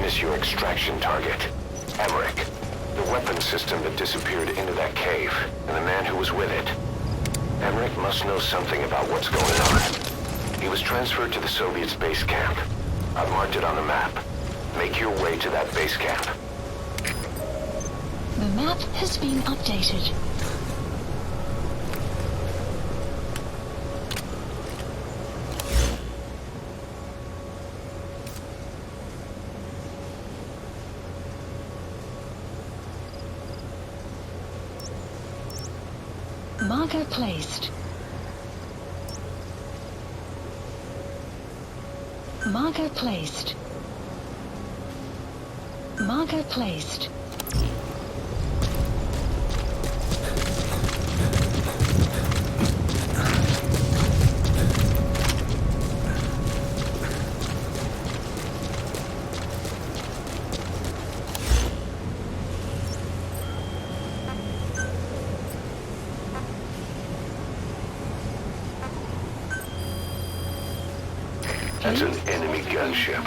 minus your extraction target, Emmerich. The weapon system that disappeared into that cave, and the man who was with it. Emmerich must know something about what's going on. He was transferred to the Soviets' base camp. I've marked it on the map. Make your way to that base camp. The map has been updated. Marker placed. Marker placed. Marker placed. That's an enemy gunship.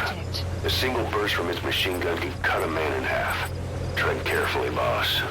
A single burst from its machine gun could cut a man in half. Tread carefully, boss.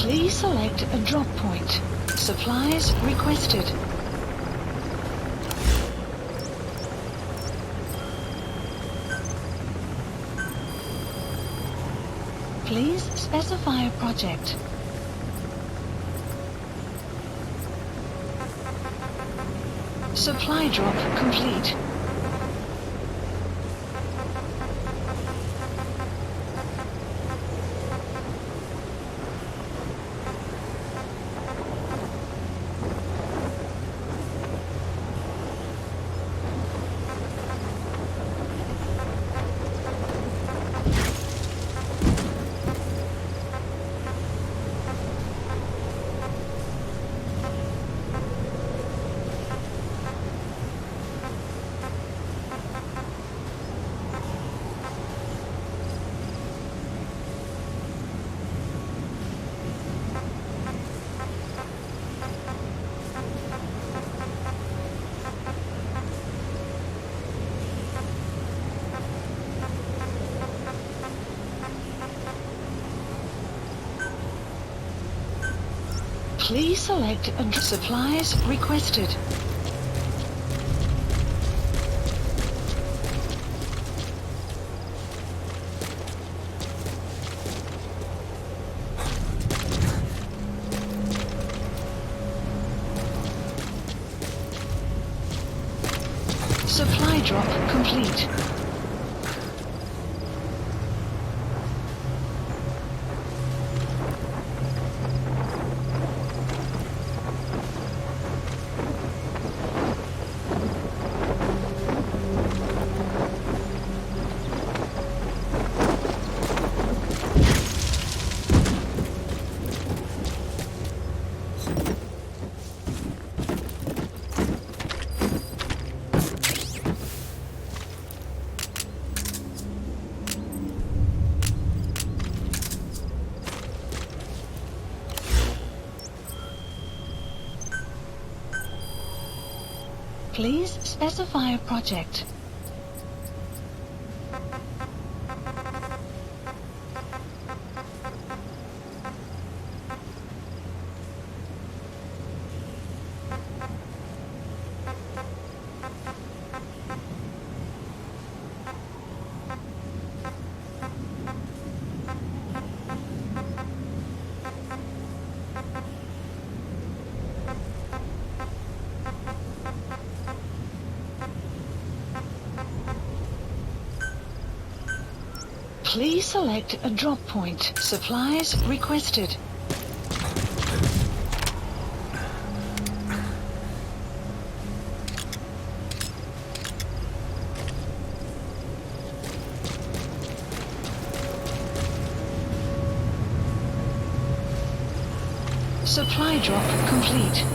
Please select a drop point. Supplies requested. Please specify a project. Supply drop complete. Please select supplies requested. Supply drop complete. Please specify a project. Please select a drop point. Supplies requested. Supply drop complete.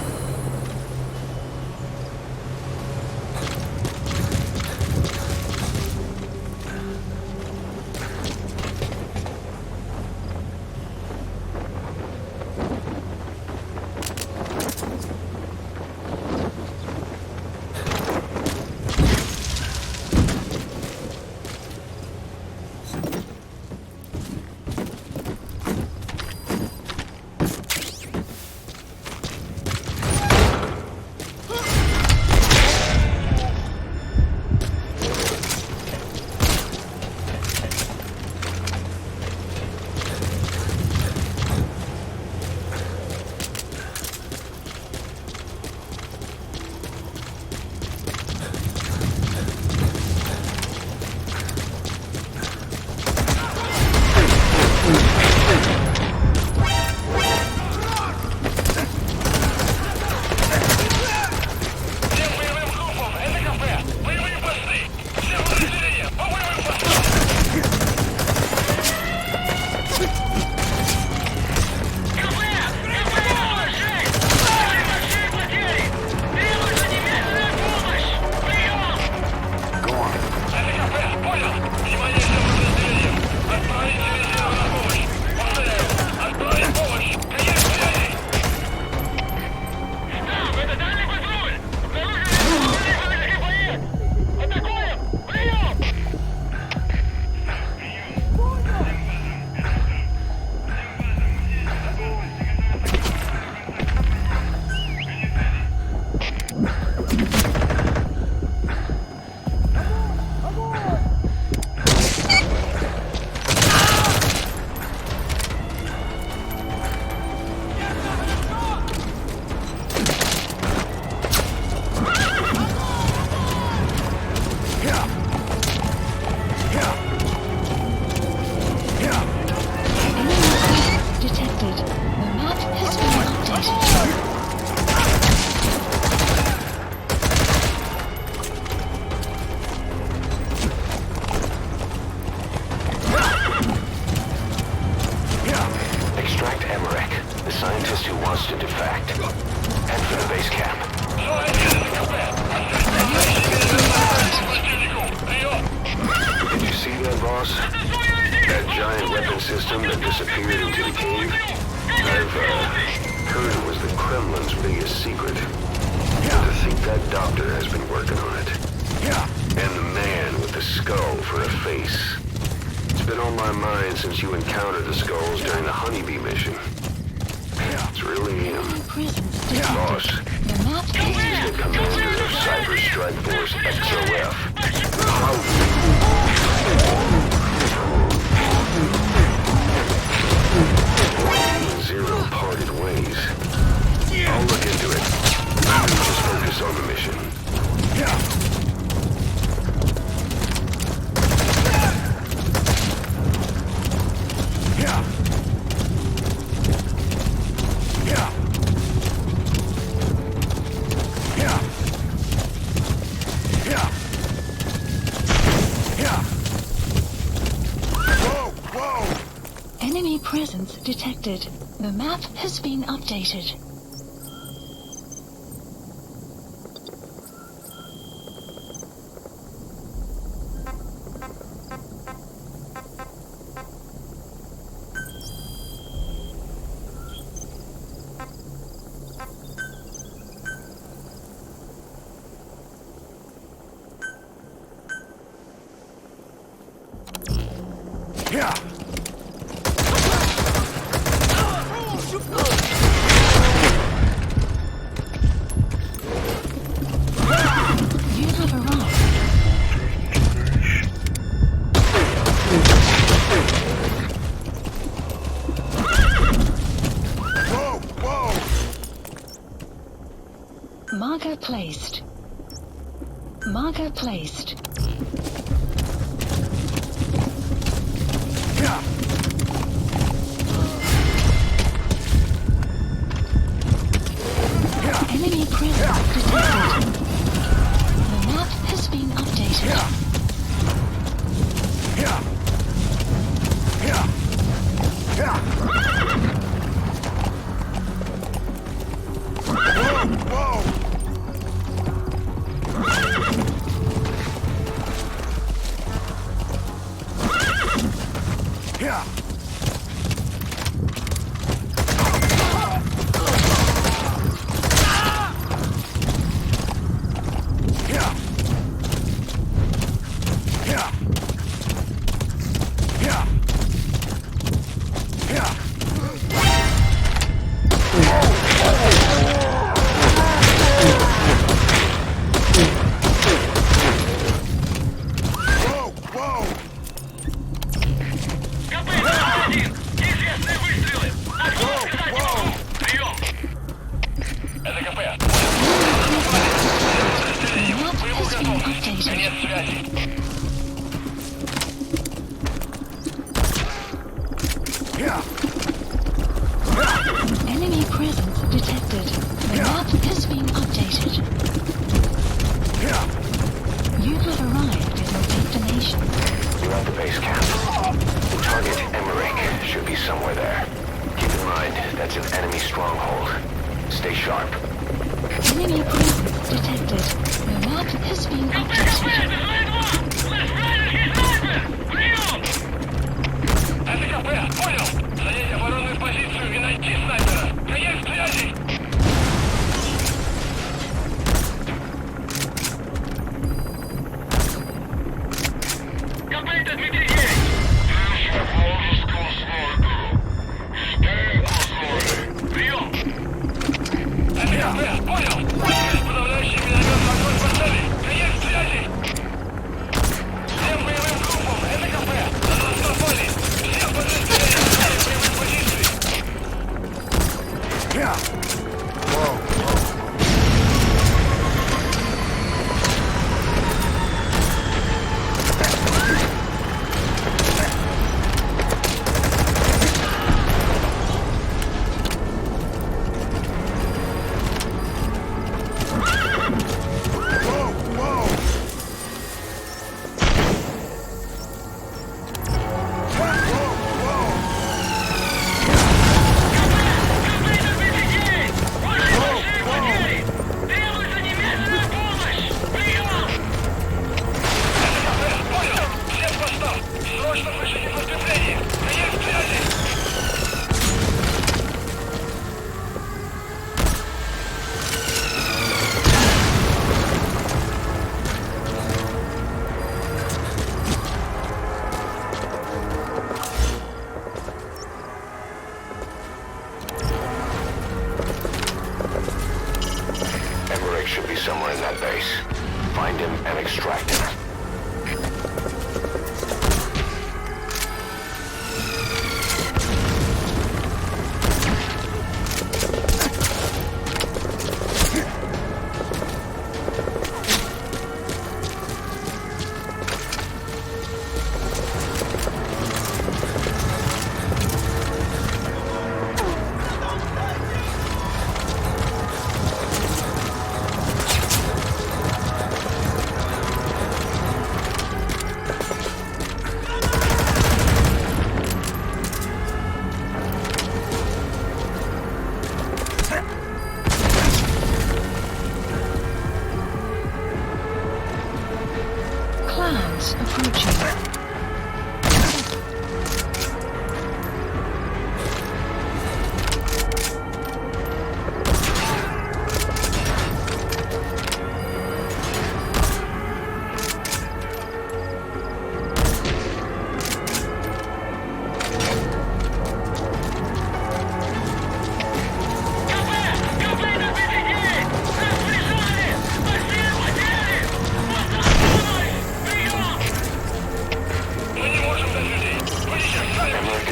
system that disappeared into the cave? I've heard it was the Kremlin's biggest secret. To think that doctor has been working on it. And the man with the skull for a face. It's been on my mind since you encountered the skulls during the Honeybee mission. It's It's really him. Presence Boss, detected. The map he's is the commander of Cyber Strike Force XOF. Zero parted ways. I'll look into it. You just focus on the mission. enemy presence detected. The map has been updated. You have arrived. Marker placed. Marker placed. Enemy presence detected. The map has been updated. The map has been updated. Enemy presence detected. The map has been updated. You have arrived at your destination. You're at the base camp. The target, Emmerich, should be somewhere there. Keep in mind, that's an enemy stronghold. Stay sharp. Enemy presence detected. The map has been updated.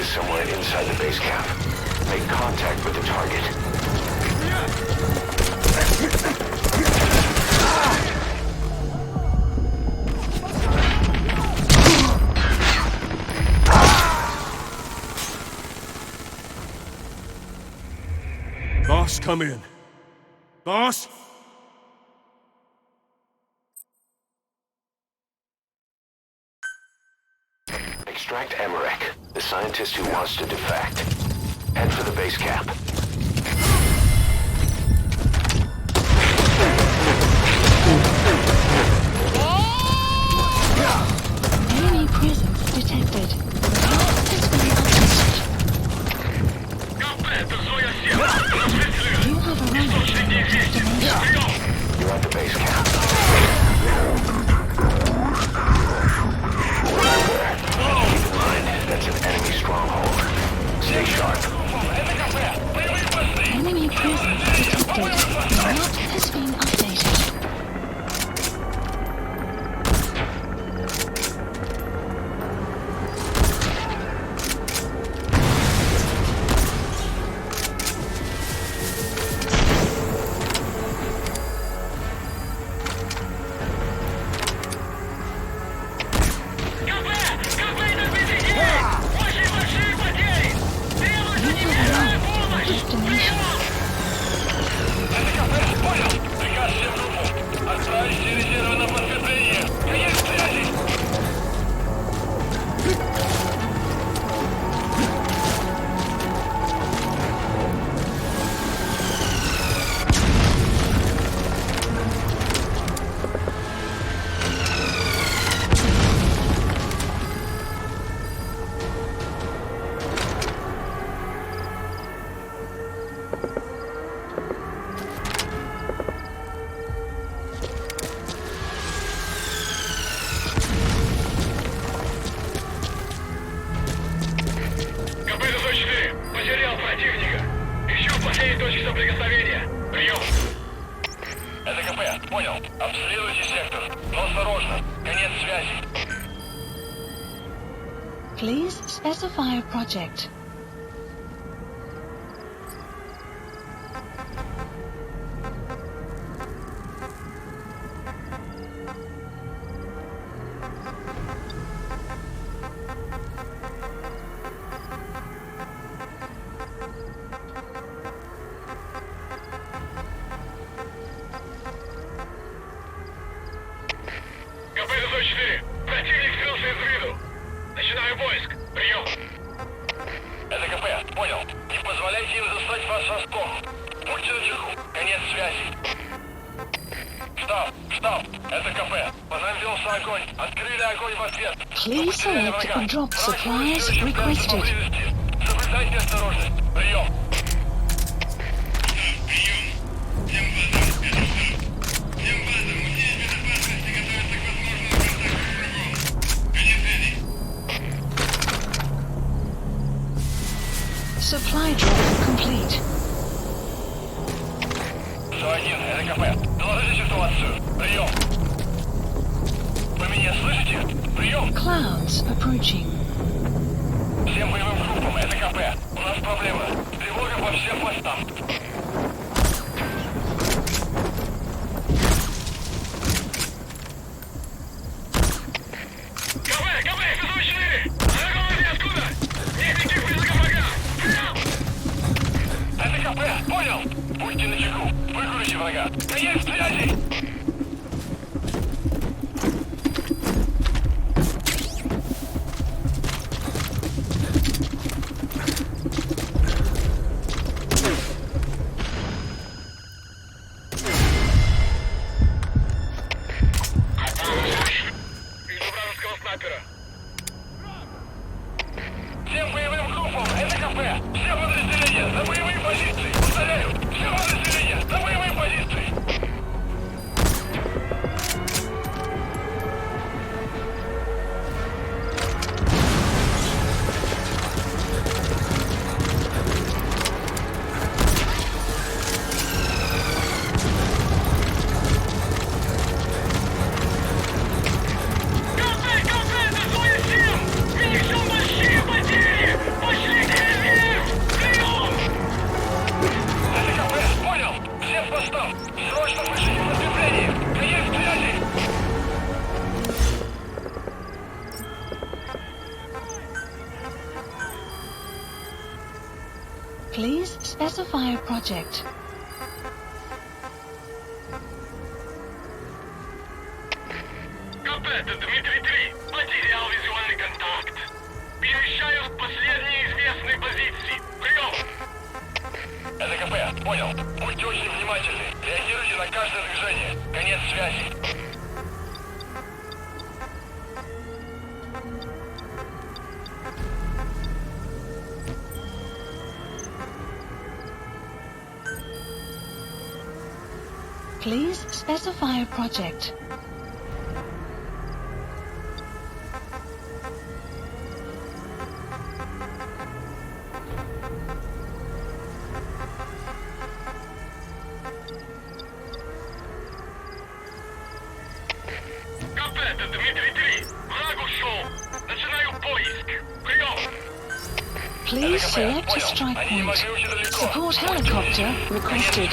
somewhere inside the base camp. Make contact with the target. Boss, come in. Boss? Extract Emmerich, the scientist who wants to defect. Head for the base camp. Enemy presence detected. Map has been updated. You have arrived at your destination. You're at the base camp. Keep in mind, that's an enemy stronghold. Stay sharp. Enemy presence detected. Map has been updated. Destination. Потерял противника. Ищу последние точки соприкосновения. Прием. Это КП. Понял. Обследуйте сектор. Но осторожно. Конец связи. Please specify a project. КП-104. Противник скрылся из виду. Начинаю поиск. Прием. Это КП. Понял. Не позволяйте им застать вас врасплох. Будьте начеку. Конец связи. Штаб. Это КП. Понадобился огонь. Открыли огонь в ответ. Please select a drop supplies requested. Соблюдайте осторожность. Прием. Supply drop complete. СО-1, это КП. Доложите ситуацию. Прием. Вы меня слышите? Прием. Clouds approaching. Всем боевым группам, это КП. У нас проблема. Тревога по всем постам. КП, 104! На голове откуда? Никаких признаков врага! Это КП, понял? Будьте начеку. Выкурите врага. Конец связи! Вижу вражеского снайпера. Всем боевым группам, это КП! Все подразделения на боевые позиции! Повторяю, все подразделения на боевые позиции! КП, это 107! Мы несем большие потери! Please specify a project. КП, это Дмитрий 3. Потерял визуальный контакт. Перемещаюсь к последней известной позиции. Прием! Это КП, понял. Будьте очень внимательны. Реагируйте на каждое движение. Конец связи. Please specify a project. КП, это Дмитрий 3. Враг ушел. Начинаю поиск. Прием! Please select a strike point. Support helicopter requested.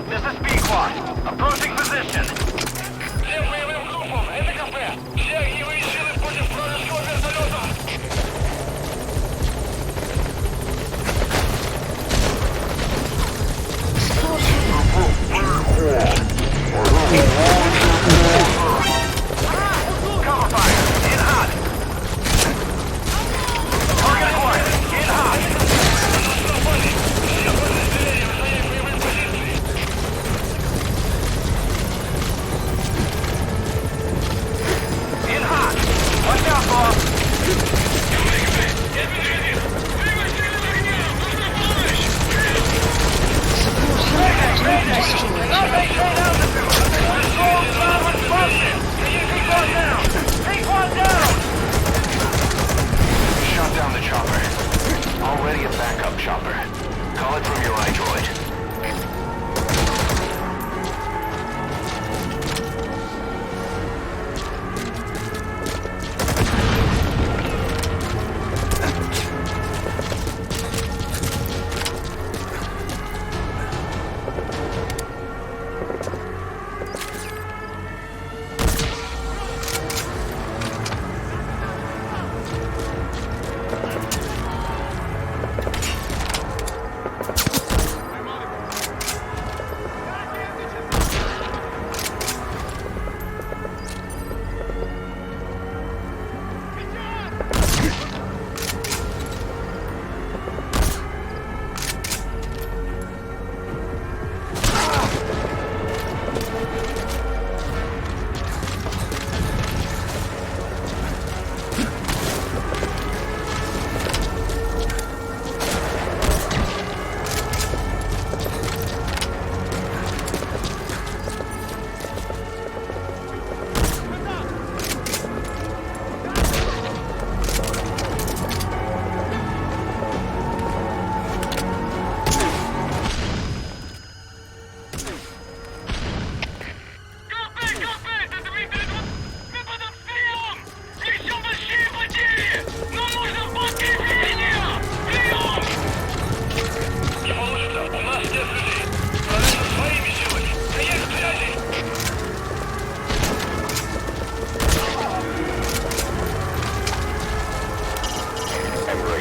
This is B-Quad. Approaching position. Всем боевым группам, это КП. Все огневые силы против вражеского вертолета. Cover fire. In hot. Target acquired. In hot. Все подразделения на своей боевой позиции. In hot. Watch out, boss. Shot down the chopper. Already a backup chopper. Call it from your iDroid.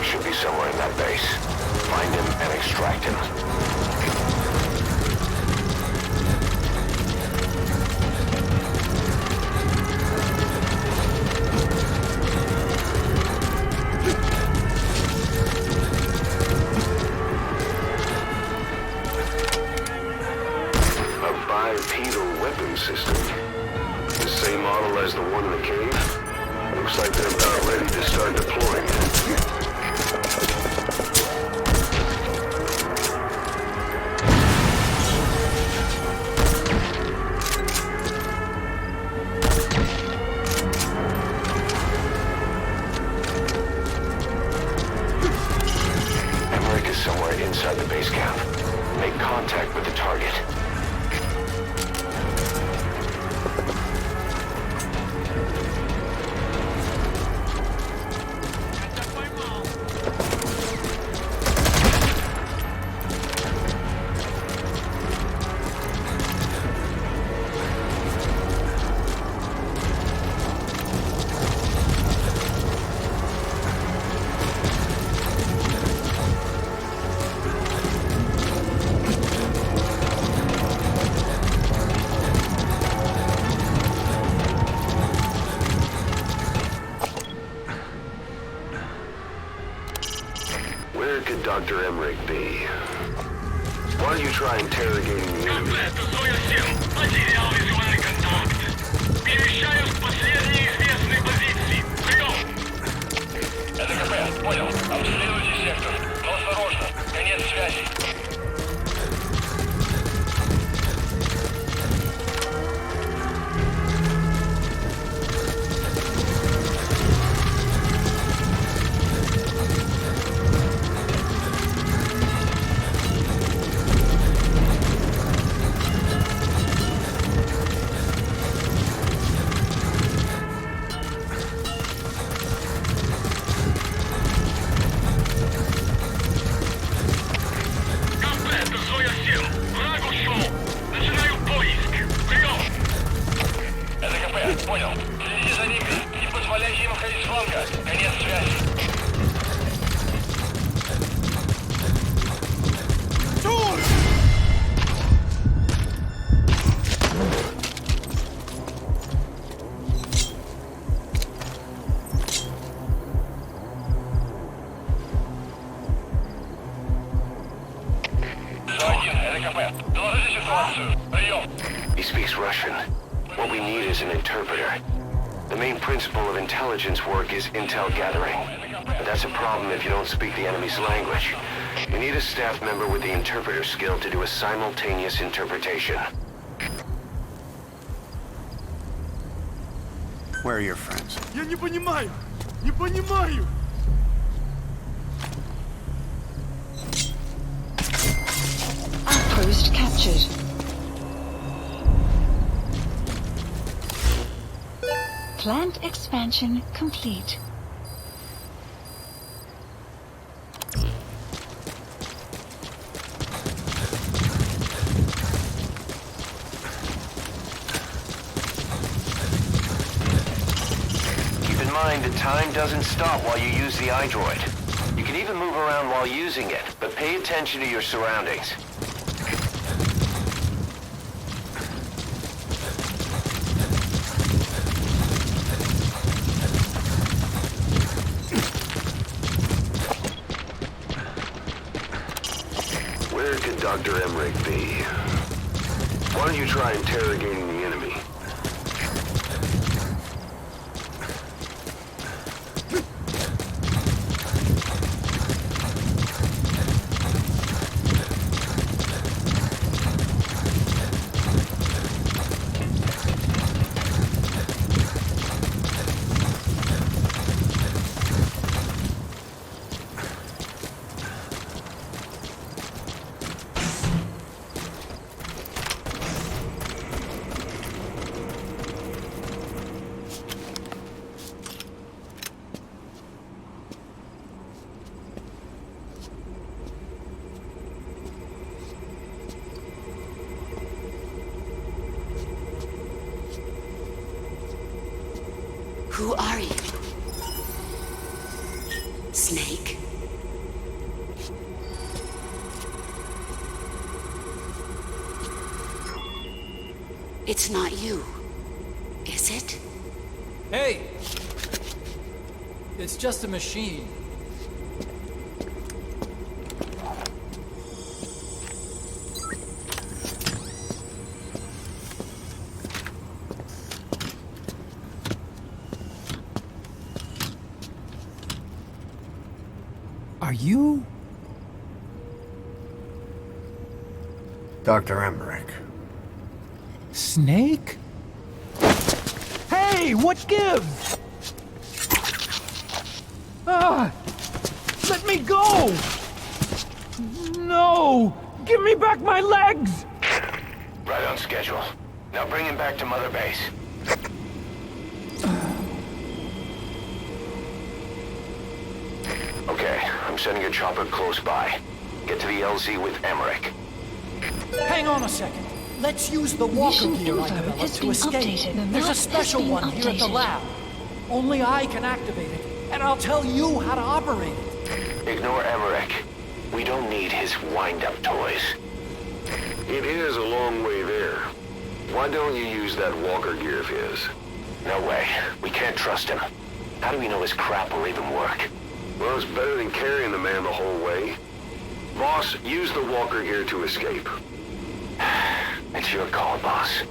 Should be somewhere in that base. Find him and extract him. A bipedal weapon system. The same model as the one in the cave? Looks like they're about ready to start deploying it. Dr. Emmerich be? Why don't you try interrogating the enemy? Комплект, Зоя 7. Потерял визуальный контакт. Перемещаюсь в последние известные позиции. Прием! Это КП, понял. Обследуйте сектор. Но осторожно. Конец связи. Понял. Следи за ними. Не позволяйте им ходить с фланга. Конец связи. Зоя 1, это КП. Доложите ситуацию. Прием. He speaks Russian. What we need is an interpreter. The main principle of intelligence work is intel gathering. But that's a problem if you don't speak the enemy's language. You need a staff member with the interpreter skill to do a simultaneous interpretation. Where are your friends? Я не понимаю! Не понимаю! Outpost captured. Plant expansion complete. Keep in mind that time doesn't stop while you use the iDroid. You can even move around while using it, but pay attention to your surroundings. Where could Dr. Emmerich be? Why don't you try interrogating the enemy? Who are you? Snake? It's not you, is it? Hey! It's just a machine. Are you? Dr. Emmerich. Snake? Hey, what gives? Ah! Let me go! No! Give me back my legs! Right on schedule. Now bring him back to Mother Base. Okay, I'm sending a chopper close by. Get to the LZ with Emmerich. Hang on a second. Let's use the walker Mission gear I info developed has to been escape. updated. The There's a map special has been one here at the updated. lab. Only I can activate it, and I'll tell you how to operate it. Ignore Emmerich. We don't need his wind-up toys. It is a long way there. Why don't you use that walker gear of his? No way. We can't trust him. How do we know his crap will even work? Well, it's better than carrying the man the whole way. Boss, use the walker gear to escape. It's your call, boss.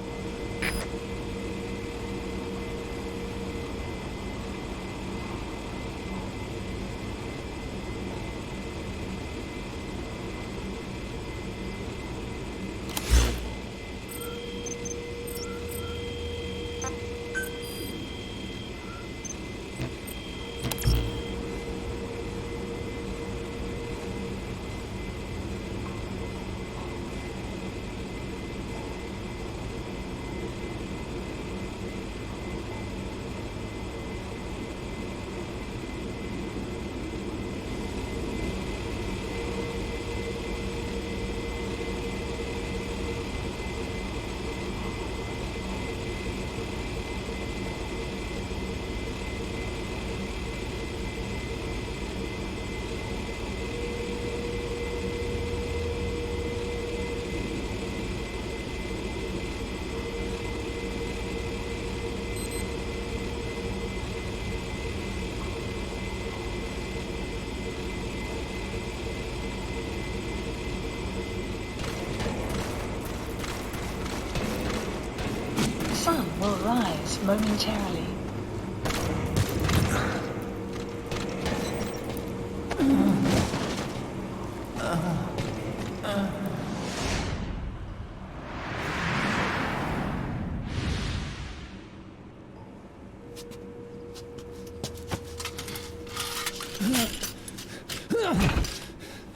Sun will rise momentarily.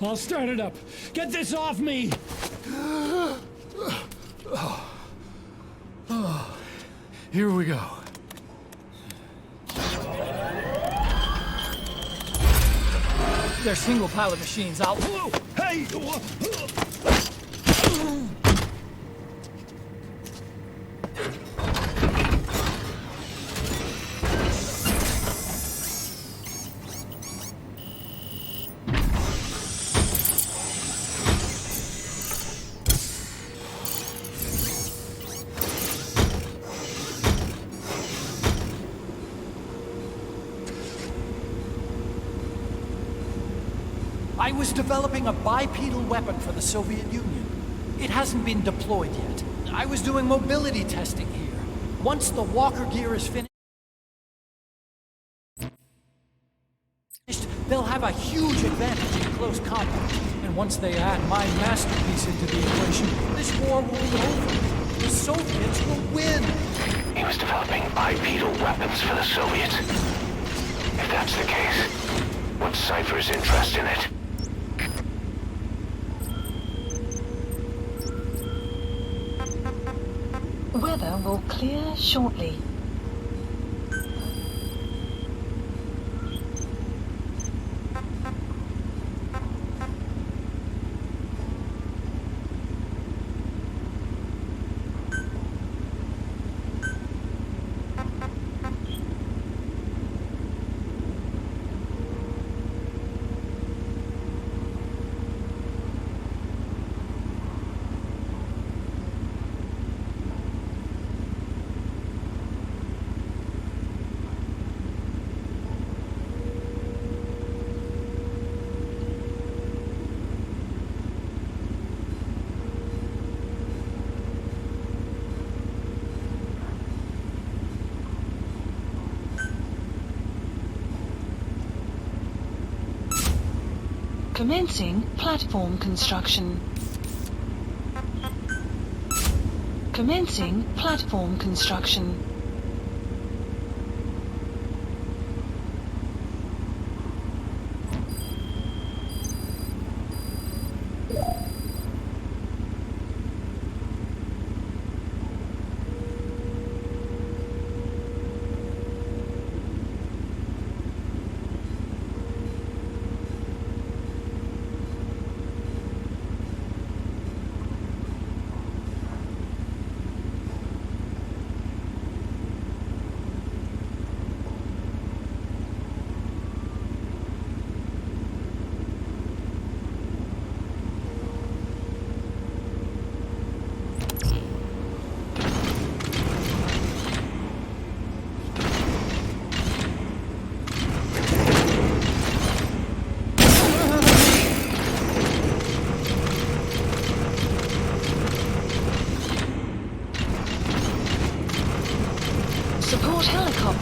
I'll start it up. Get this off me! Here we go. They're single pilot machines. I'll... Hey! I was developing a bipedal weapon for the Soviet Union. It hasn't been deployed yet. I was doing mobility testing here. Once the walker gear is finished, they'll have a huge advantage in close combat. And once they add my masterpiece into the equation, this war will be over. The Soviets will win. He was developing bipedal weapons for the Soviets. If that's the case, what's Cypher's interest in it? Weather will clear shortly. Commencing platform construction. Commencing platform construction.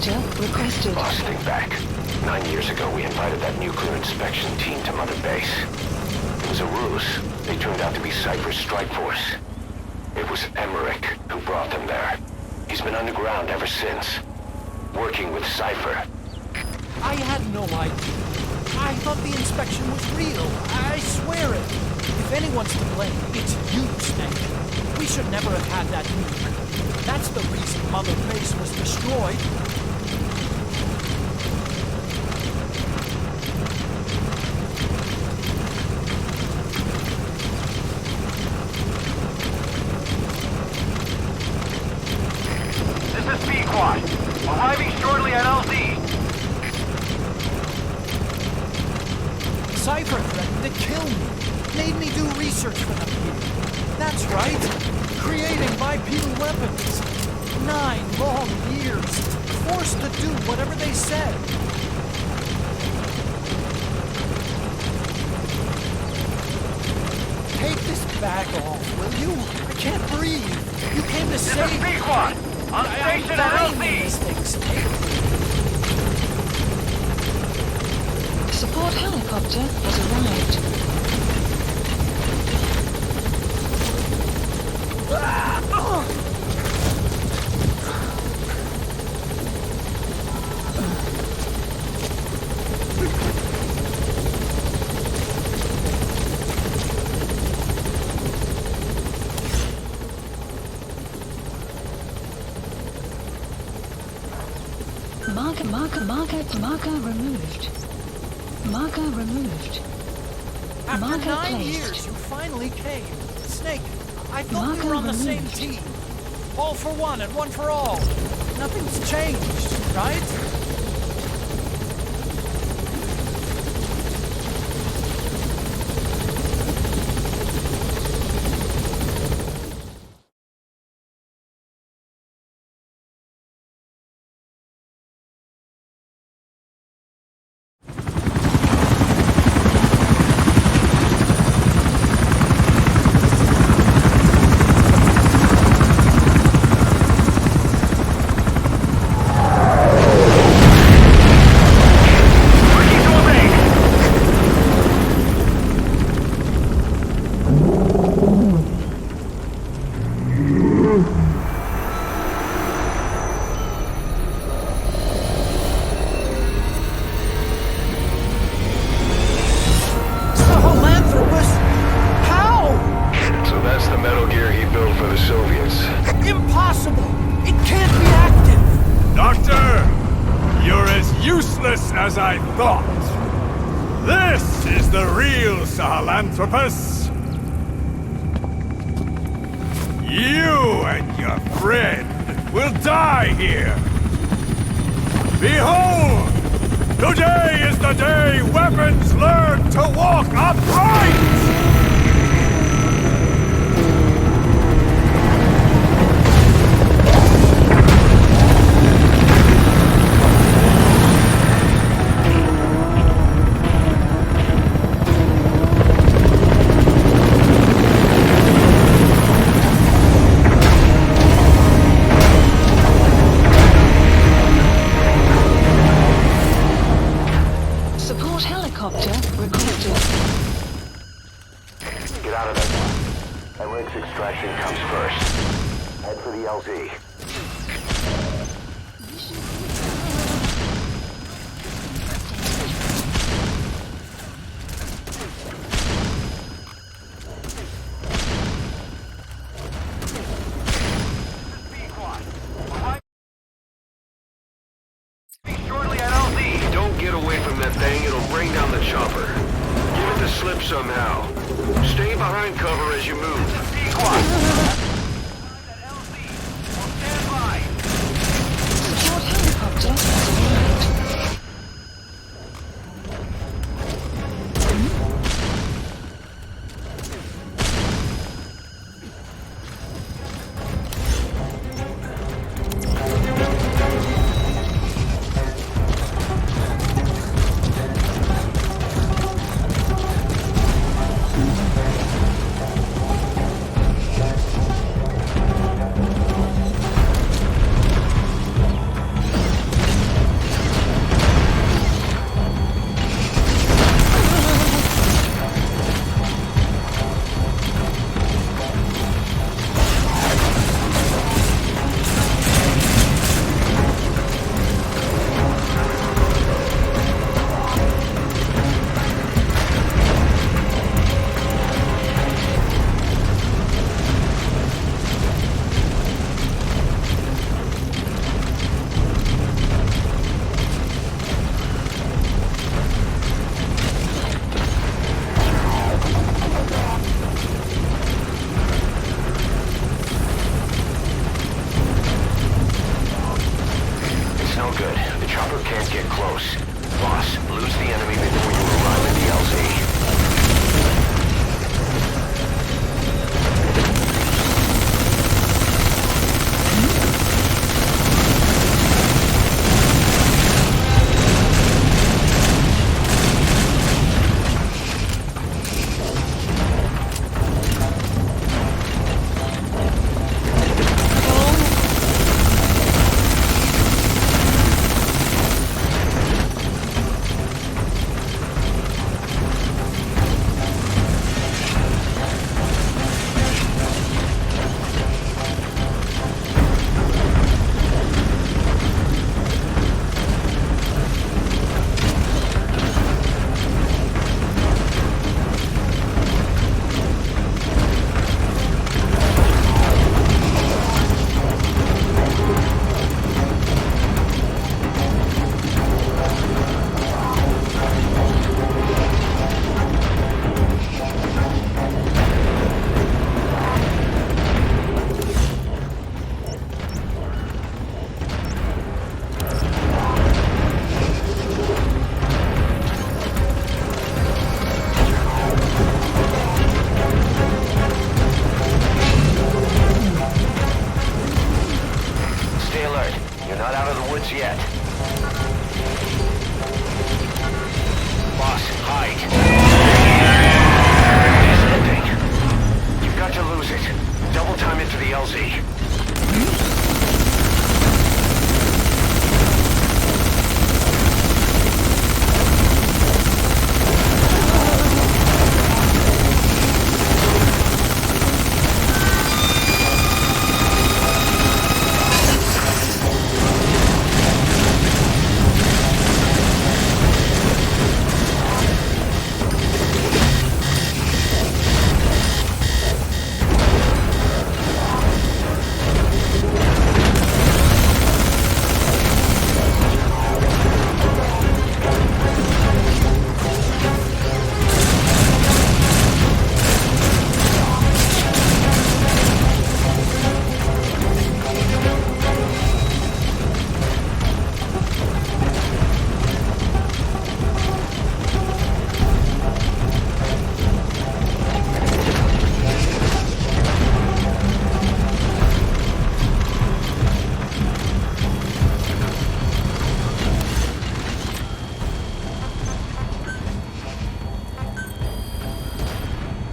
helicopter requested. Boss, think back. 9 years ago, we invited that nuclear inspection team to Mother Base. It was a ruse. They turned out to be Cypher's strike force. It was Emmerich who brought them there. He's been underground ever since, working with Cypher. I had no idea. I thought the inspection was real. I swear it. If anyone's to blame, it's you, Snake. We should never have had that nuke. That's the reason Mother Base was destroyed. This is P-Quad. Arriving shortly at LZ. Cypher threatened to kill me. Made me do research for them here. That's right. Creating bipedal weapons. 9 long years. Forced to do whatever they said. Take this bag off, will you? I can't breathe. You came to save me. P-Quad. On I'm station at dying in LZ. this thing, Snake. Support helicopter has arrived. Marker removed. Marker removed. After Marker 9 placed. years, you finally came. Snake, I thought we Marker were on the same removed. team. All for one and one for all. Nothing's changed, right? Sahelanthropus? How? So that's the Metal Gear he built for the Soviets. Impossible! It can't be active! Doctor, you're as useless as I thought. This is the real Sahelanthropus. You and your friend will die here. Behold! Today is the day weapons learn to walk upright! Support helicopter requested. Get out of there. Emmerich's extraction comes first. Head for the LZ. Shortly at LZ. Don't get away from that thing, it'll bring down the chopper. Give it the slip somehow. Stay behind cover as you move. P-Quad. At LZ. We'll stand by. Support helicopter has arrived. can't get close. Boss, lose the enemy before you arrive at the LZ. Yet. Boss, hide. It's ending. You've got to lose it. Double time it to the LZ.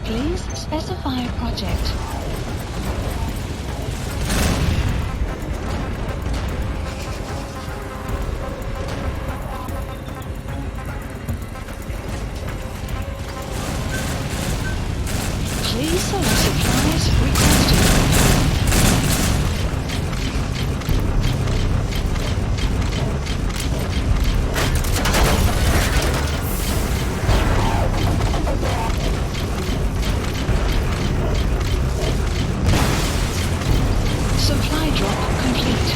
Please specify project. Please select supplies requested. Supply drop complete.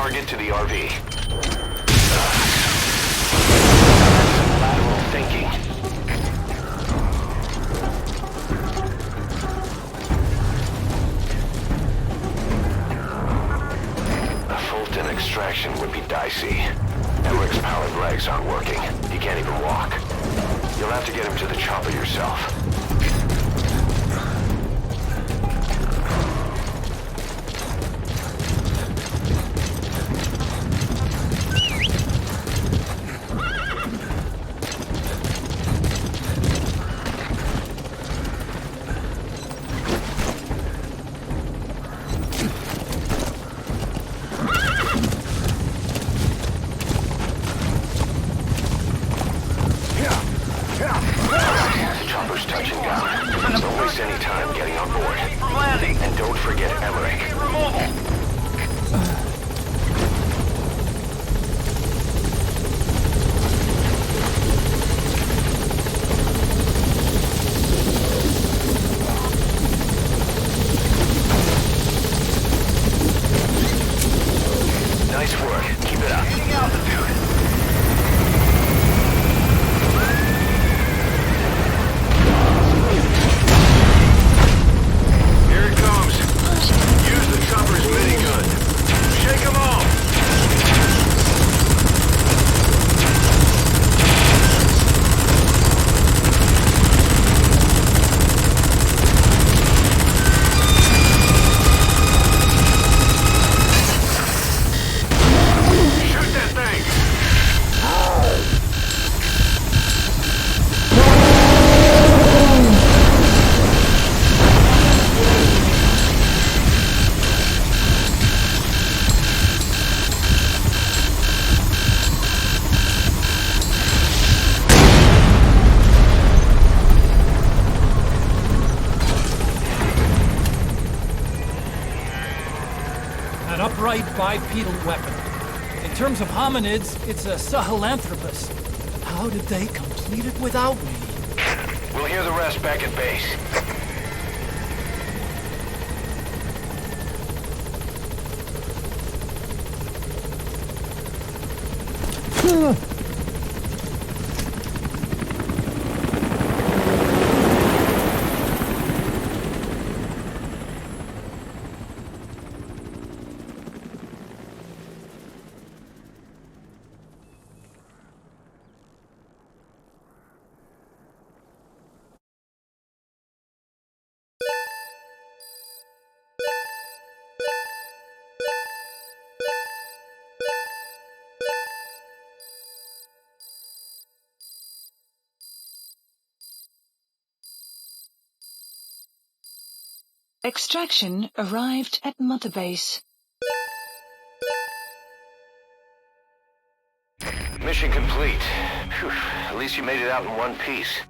target to the RV. Lateral thinking. A Fulton extraction would be dicey. Emmerich powered legs aren't working. He can't even walk. You'll have to get him to the chopper yourself. And don't forget Emmerich. Nice work. Keep it up. Gaining altitude. An upright bipedal weapon. In terms of hominids, it's a Sahelanthropus. How did they complete it without me? We'll hear the rest back at base. Extraction arrived at Mother Base. Mission complete. Phew, at least you made it out in one piece.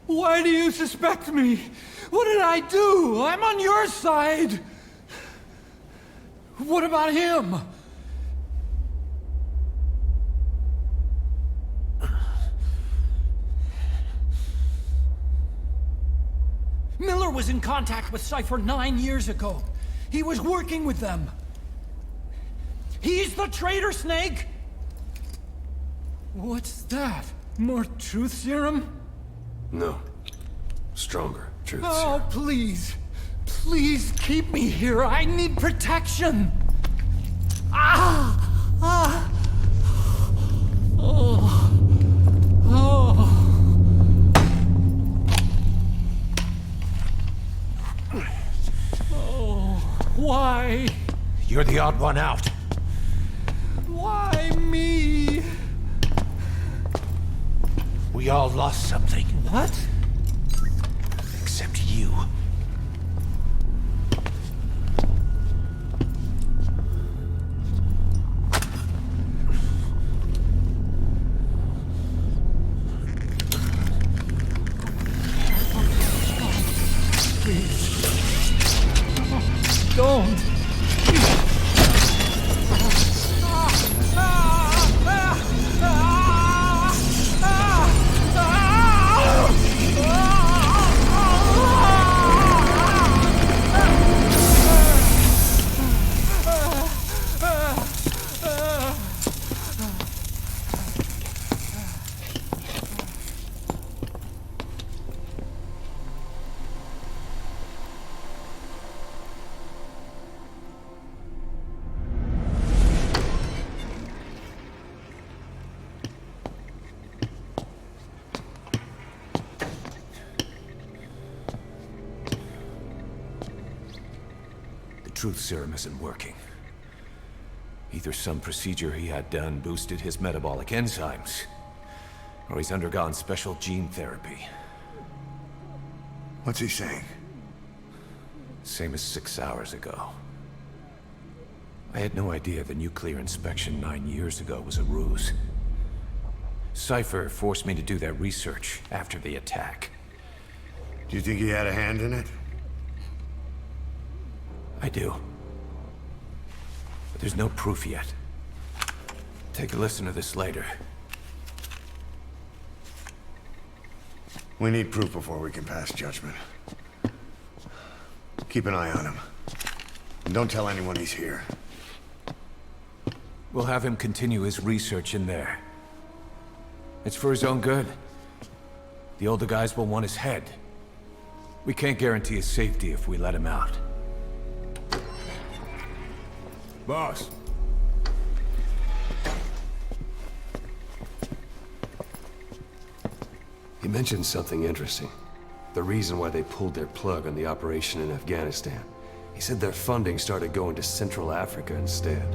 Why do you suspect me? What did I do? I'm on your side. What about him? Miller was in contact with Cypher 9 years ago. He was working with them. He's the traitor, Snake! What's that? More truth serum? No. Stronger truth Oh, serum. please. Please keep me here. I need protection. Ah! Ah! Oh. Oh. Oh. Why? You're the odd one out. Why me? We all lost something. What? Except you. Don't! Truth serum isn't working. Either some procedure he had done boosted his metabolic enzymes, or he's undergone special gene therapy. What's he saying? Same as 6 hours ago. I had no idea the nuclear inspection 9 years ago was a ruse. Cypher forced me to do that research after the attack. Do you think he had a hand in it? I do. But there's no proof yet. Take a listen to this later. We need proof before we can pass judgment. Keep an eye on him. And don't tell anyone he's here. We'll have him continue his research in there. It's for his own good. The older guys will want his head. We can't guarantee his safety if we let him out. Boss. He mentioned something interesting. The reason why they pulled their plug on the operation in Afghanistan. He said their funding started going to Central Africa instead.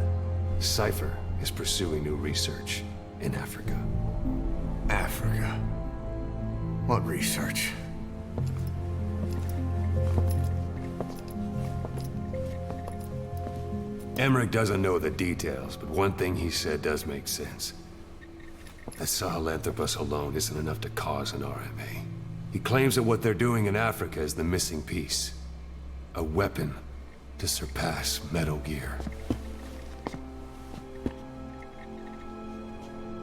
Cypher is pursuing new research in Africa. Africa? What research? Emmerich doesn't know the details, but one thing he said does make sense. That Sahelanthropus alone isn't enough to cause an RMA. He claims that what they're doing in Africa is the missing piece. A weapon to surpass Metal Gear.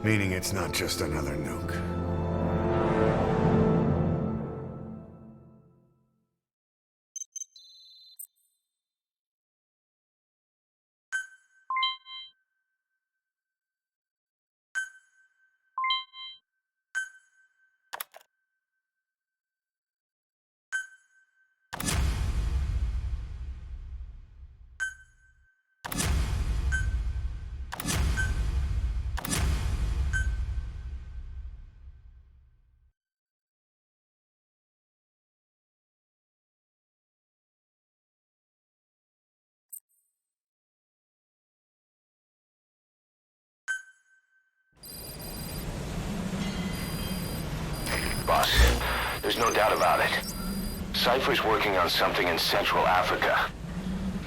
Meaning it's not just another nuke. Boss, there's no doubt about it. Cypher's working on something in Central Africa.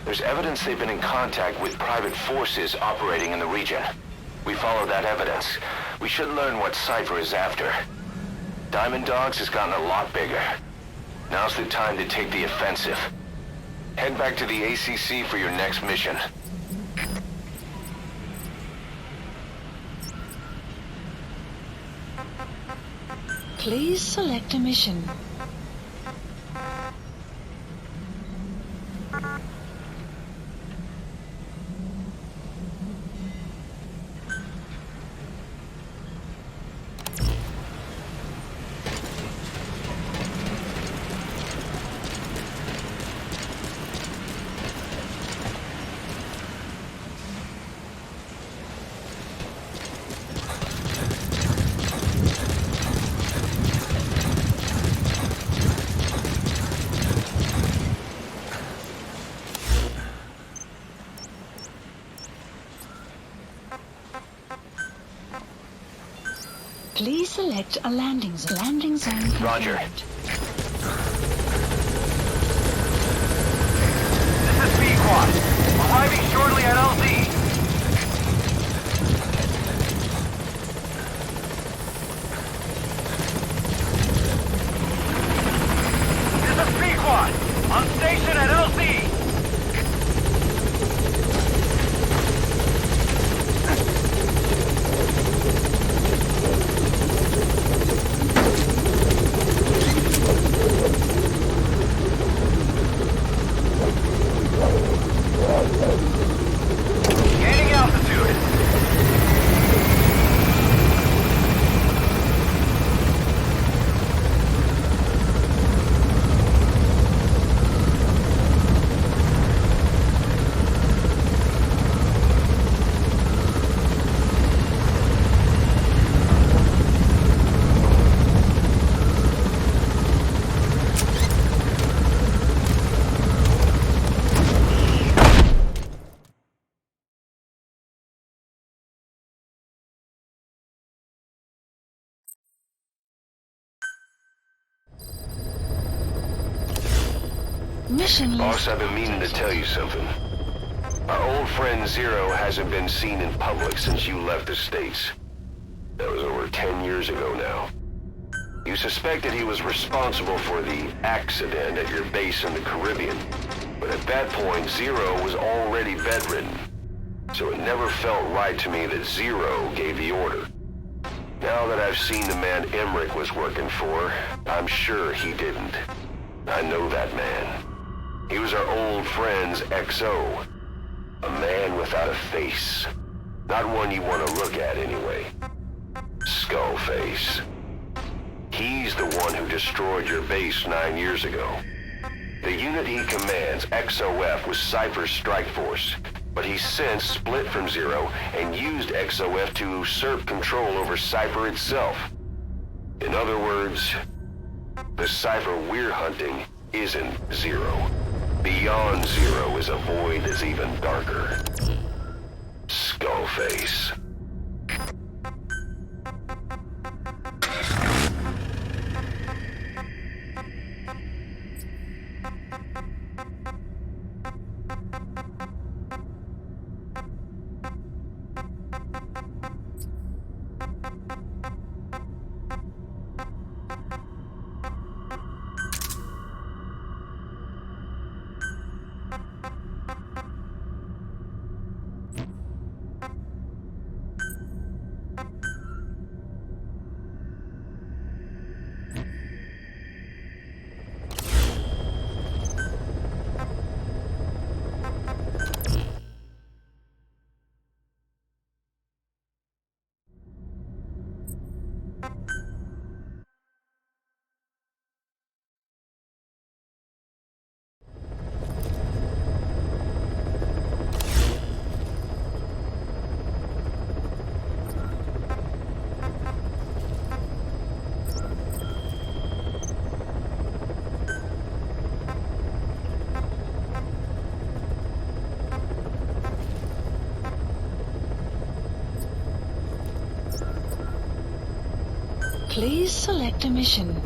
There's evidence they've been in contact with private forces operating in the region. We follow that evidence. We should learn what Cypher is after. Diamond Dogs has gotten a lot bigger. Now's the time to take the offensive. Head back to the ACC for your next mission. Please select a mission. Please select a landing zone. Landing zone confirmed. Roger. This is B-Quad. Arriving shortly at LZ. This is B-Quad. On station at LZ. Gaining altitude. Mission Boss, list. I've been meaning to tell you something. Our old friend Zero hasn't been seen in public since you left the States. That was over 10 years ago now. You suspected he was responsible for the accident at your base in the Caribbean. But at that point, Zero was already bedridden. So it never felt right to me that Zero gave the order. Now that I've seen the man Emmerich was working for, I'm sure he didn't. I know that man. He was our old friend's XO. A man without a face. Not one you want to look at anyway. Skullface. He's the one who destroyed your base 9 years ago. The unit he commands, XOF, was Cypher's strike force. But he's since split from Zero and used XOF to usurp control over Cypher itself. In other words, the Cypher we're hunting isn't Zero. Beyond Zero is a void that's even darker. Skullface. Please select a mission.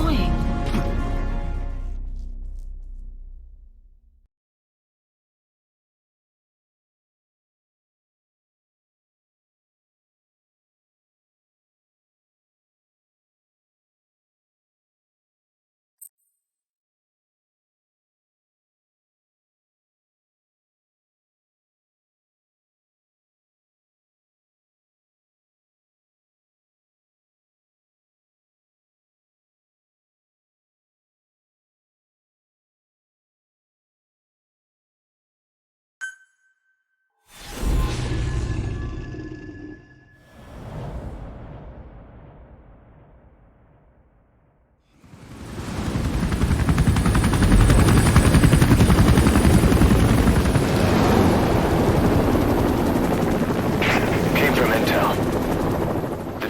trying.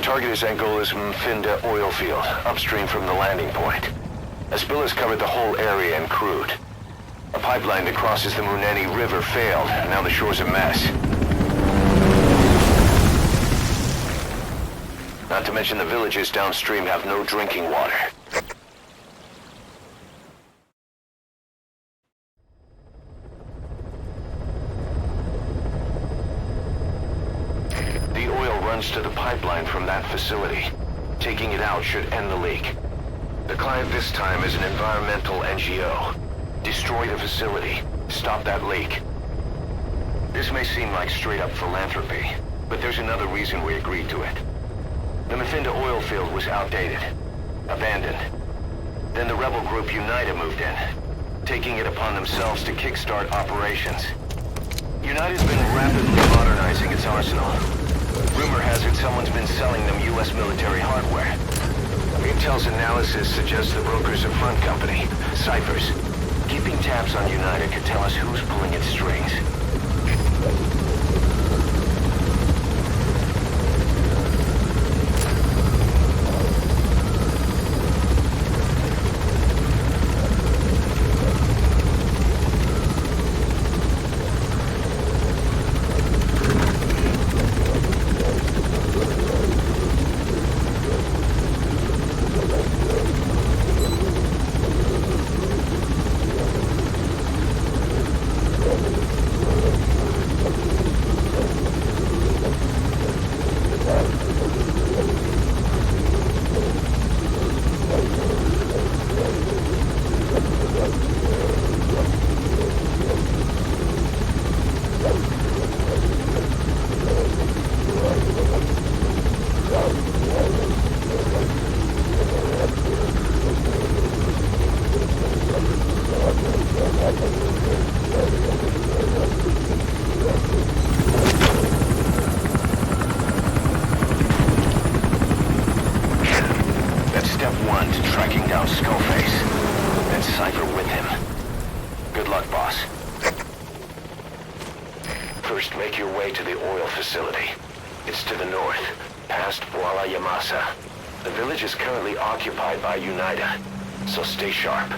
Target is Angola's Mfinda oil field, upstream from the landing point. A spill has covered the whole area and crude. A pipeline that crosses the Muneni River failed. Now the shore's a mess. Not to mention the villages downstream have no drinking water. To the pipeline from that facility. Taking it out should end the leak. The client this time is an environmental NGO. Destroy the facility. Stop that leak. This may seem like straight-up philanthropy, but there's another reason we agreed to it. The Mfinda oil field was outdated, abandoned. Then the rebel group UNITA moved in, taking it upon themselves to kickstart operations. UNITA's been rapidly modernizing its arsenal. Rumor has it someone's been selling them U.S. military hardware. Intel's analysis suggests the broker's a front company, Cyphers. Keeping tabs on UNITA could tell us who's pulling its strings. First, make your way to the oil facility. It's to the north, past Bwala Yamasa. The village is currently occupied by UNITA, so stay sharp.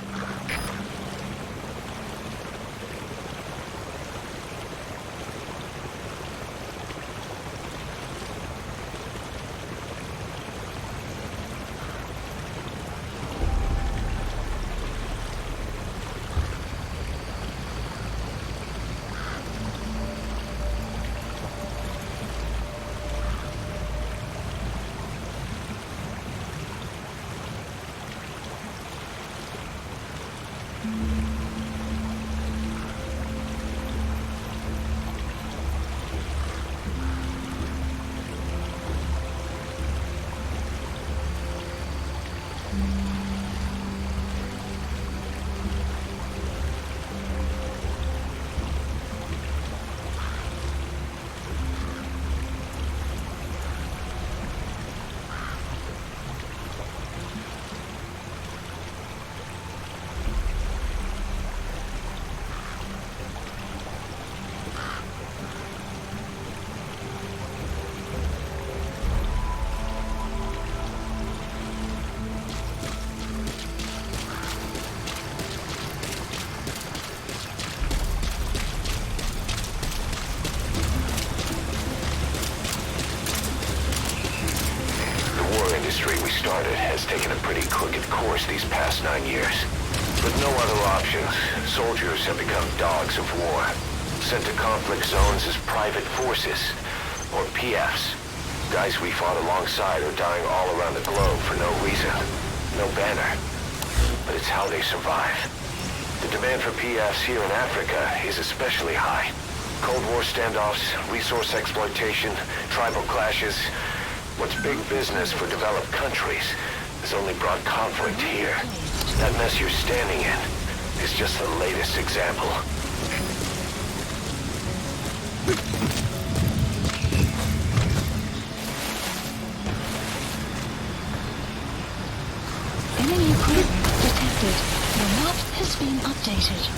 course these past 9 years. With no other options, soldiers have become dogs of war, sent to conflict zones as private forces, or PFs. Guys we fought alongside are dying all around the globe for no reason, no banner. But it's how they survive. The demand for PFs here in Africa is especially high. Cold War standoffs, resource exploitation, tribal clashes. What's big business for developed countries has only brought conflict here. That mess you're standing in is just the latest example. Enemy presence detected. The map has been updated.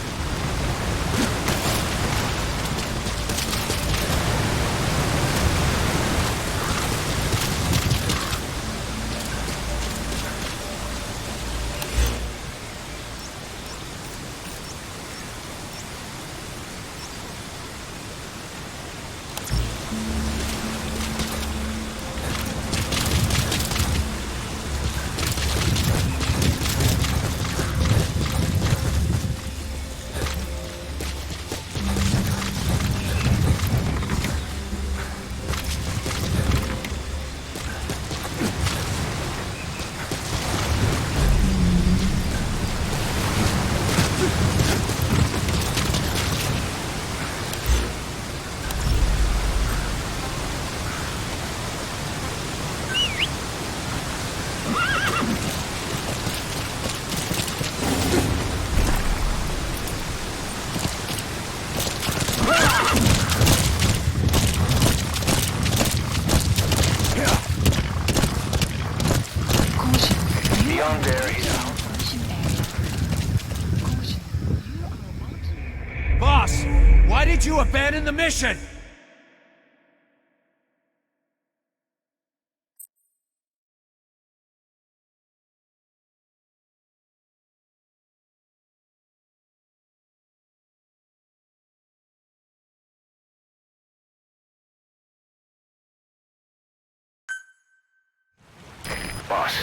Boss, why did you abandon the mission? Boss,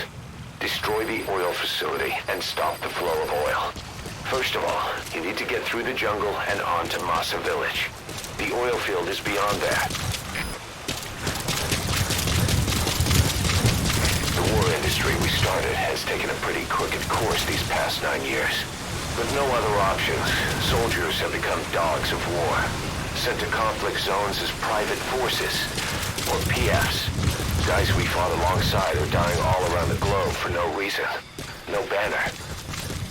destroy the oil facility and stop the flow of oil. First of all, you need to get through the jungle and on to Massa Village. The oil field is beyond that. The war industry we started has taken a pretty crooked course these past 9 years. With no other options, soldiers have become dogs of war, sent to conflict zones as private forces, or PFs. Guys we fought alongside are dying all around the globe for no reason, no banner.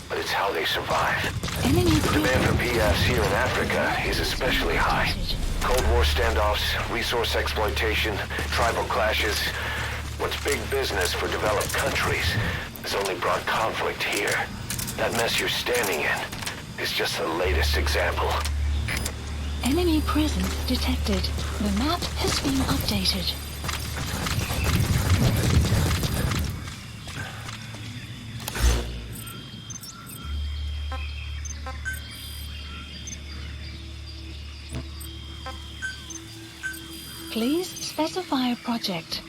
But it's how they survive. The demand for PFs here in Africa is especially high. Cold War standoffs, resource exploitation, tribal clashes. What's big business for developed countries has only brought conflict here. That mess you're standing in is just the latest example. Enemy presence detected. The map has been updated. Please specify a project.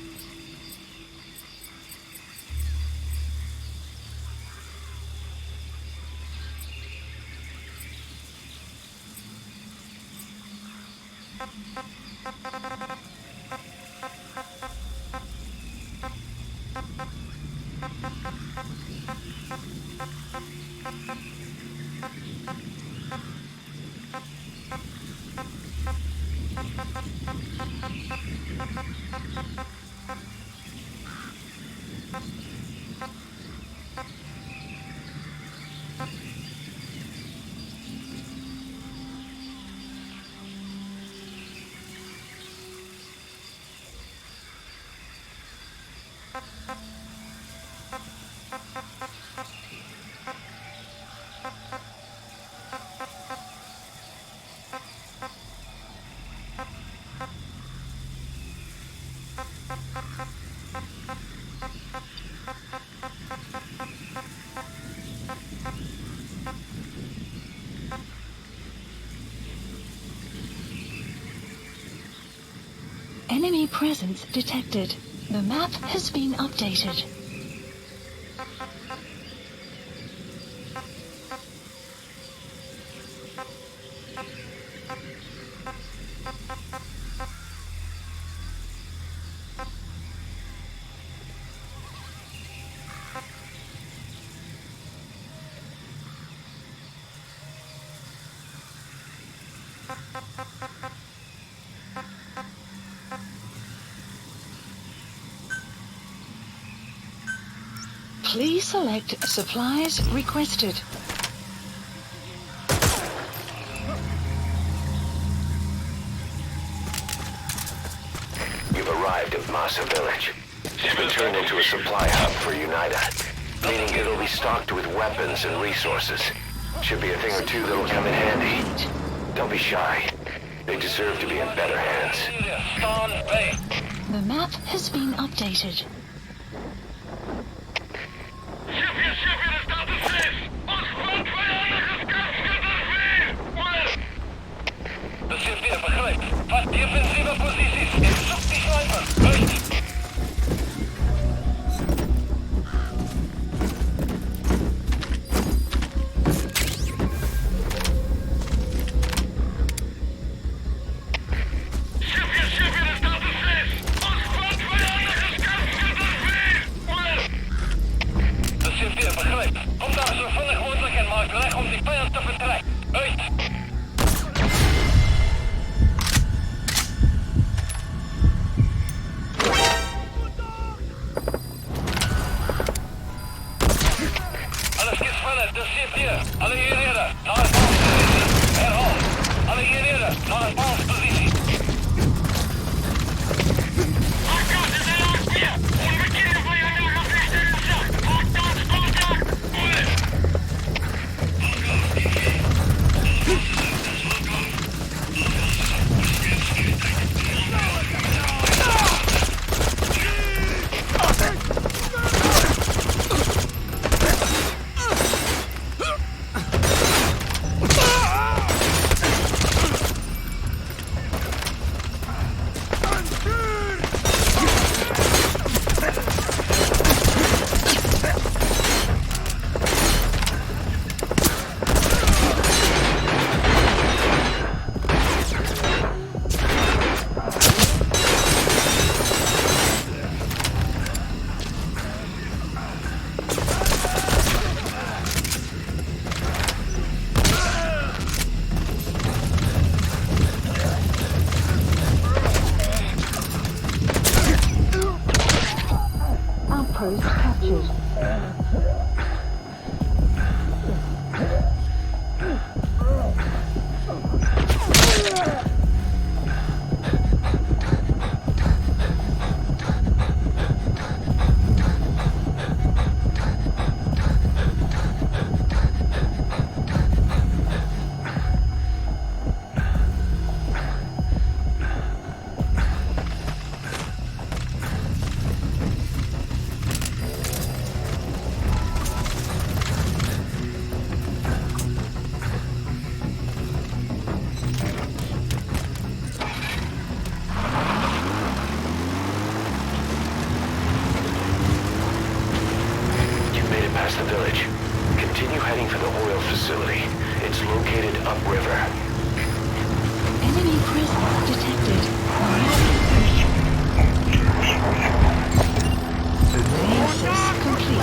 Enemy presence detected. The map has been updated. Please select supplies requested. You've arrived at Massa Village. It's been turned into a supply hub for UNITA, meaning it'll be stocked with weapons and resources. Should be a thing or two that'll come in handy. Don't be shy. They deserve to be in better hands. The map has been updated. Outpost captured. The village. Continue heading for the oil facility. It's located upriver. Enemy presence detected. Access complete.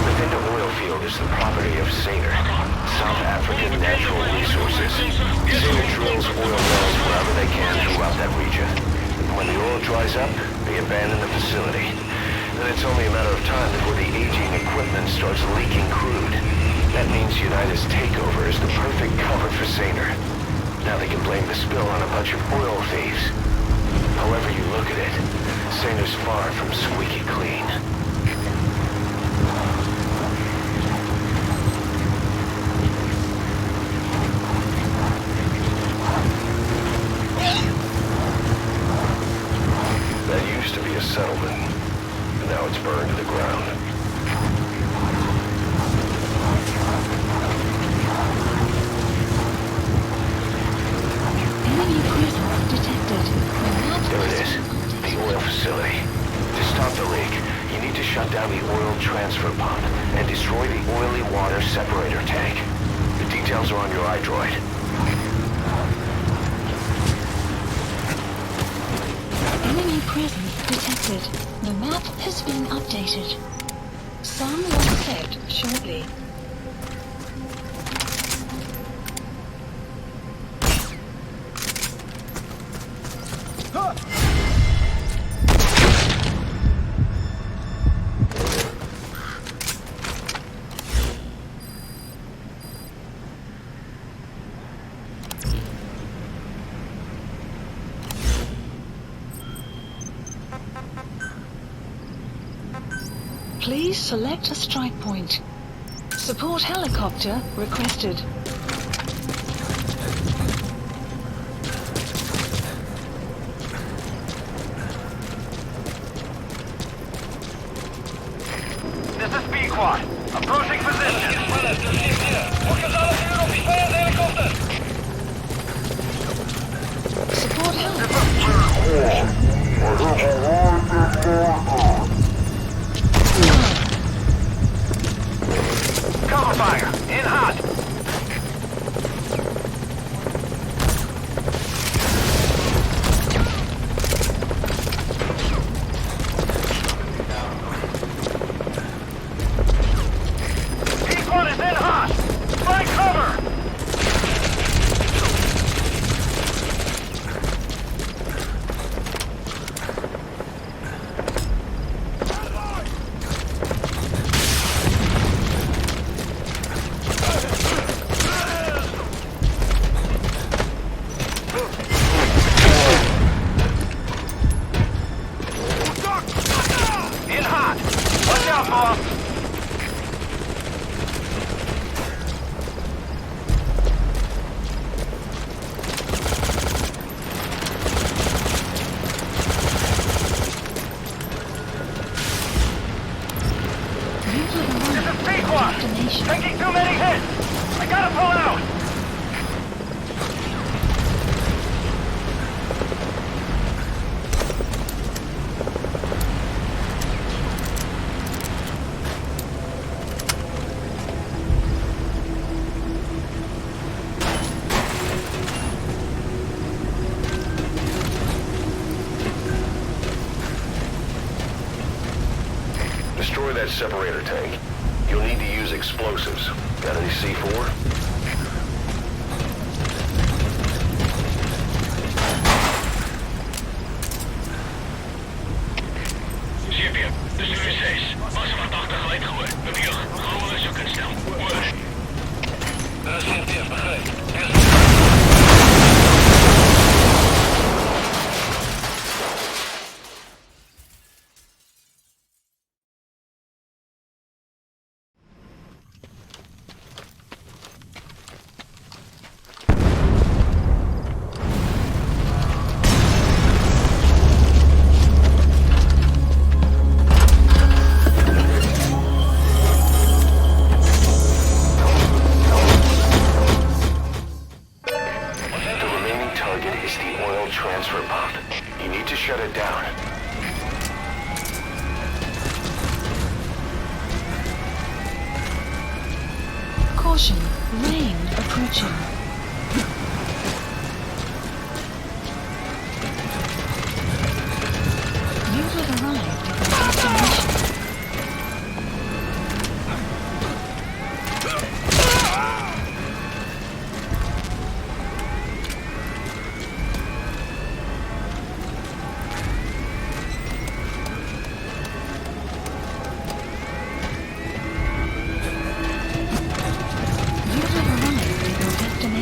The Vinda oil field is the property of Saner, South African Natural Resources. Saner drills oil wells wherever they can throughout that region. When the oil dries up, they abandon the facility. Then it's only a matter of time before the aging equipment starts leaking crude. That means Unita's takeover is the perfect cover for Saner. Now they can blame the spill on a bunch of oil thieves. However you look at it, Saner's far from squeaky clean. That used to be a settlement, and now it's burned to the ground. Enemy presence detected. There it is, the oil facility. To stop the leak, you need to shut down the oil transfer pump and destroy the oily water separator tank. The details are on your iDroid. Enemy presence detected. detected. The map has been updated. Sun will set shortly. Please select a strike point. Support helicopter requested. This is B-Quad. Approaching position. Support helicopter. Cover fire. In hot. B-Quad is in hot. Find cover. In hot. Watch out, boss. You have This arrived is at B-Quad. destination. Taking too many hits. I gotta pull out. Destroy that separator tank. You'll need to use explosives. Got any C4? Zeepje, de UVC's. Was wat achtergeleid geworden. Beweeg. Gewoon eens zoeken snel. Oor. Dat is niet begrepen. Transfer pump. You need to shut it down. Caution, rain approaching. You have arrived at your destination. You have arrived at your destination.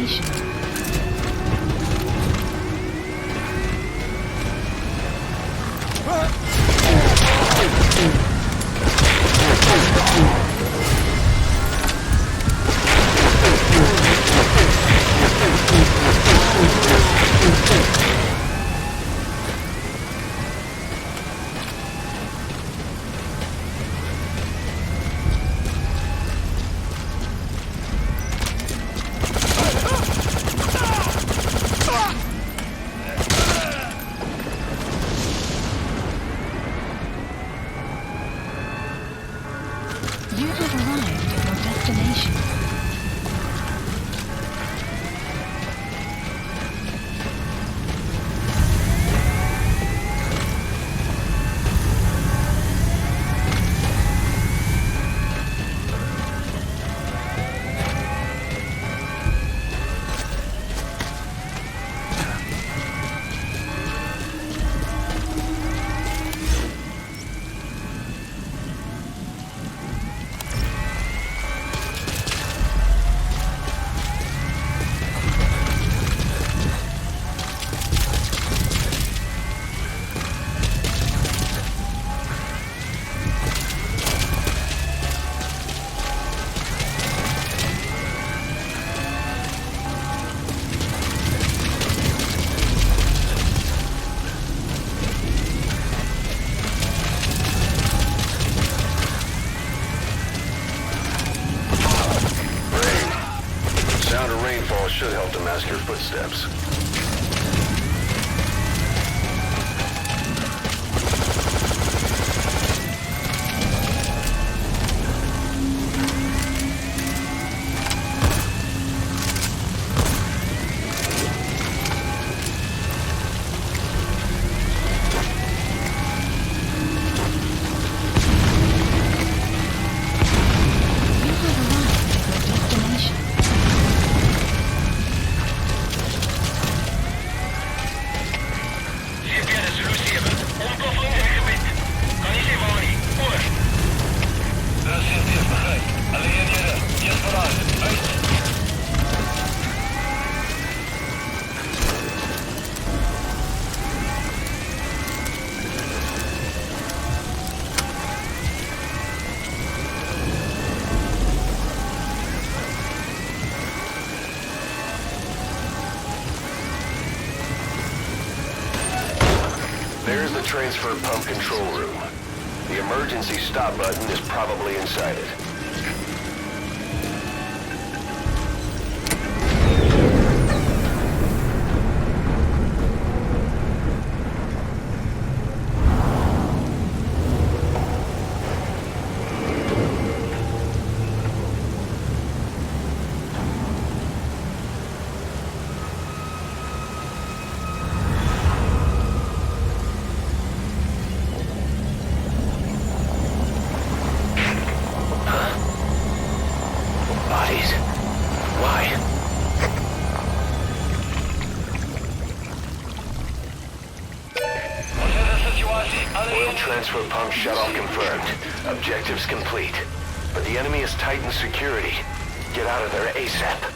Das sind wir bereit. Alle Ingenieure, jetzt voran. Uit. There's the transfer pump control room. The emergency stop button is probably inside it. Bodies? Why? Oil transfer pump shut-off confirmed. Objectives complete. But the enemy has tightened security. Get out of there ASAP.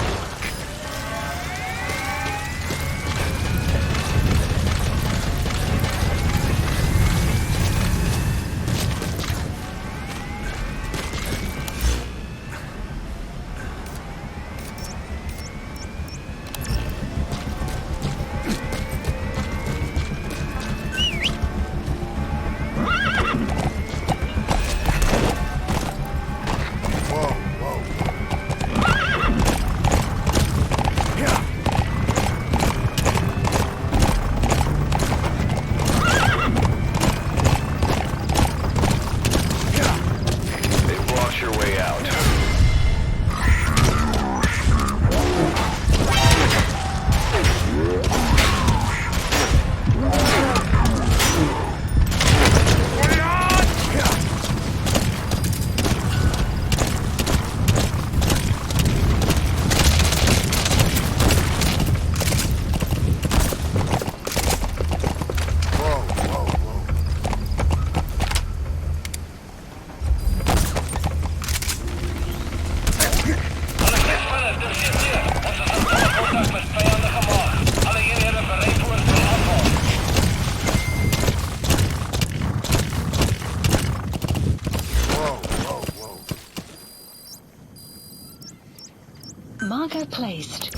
Marker placed.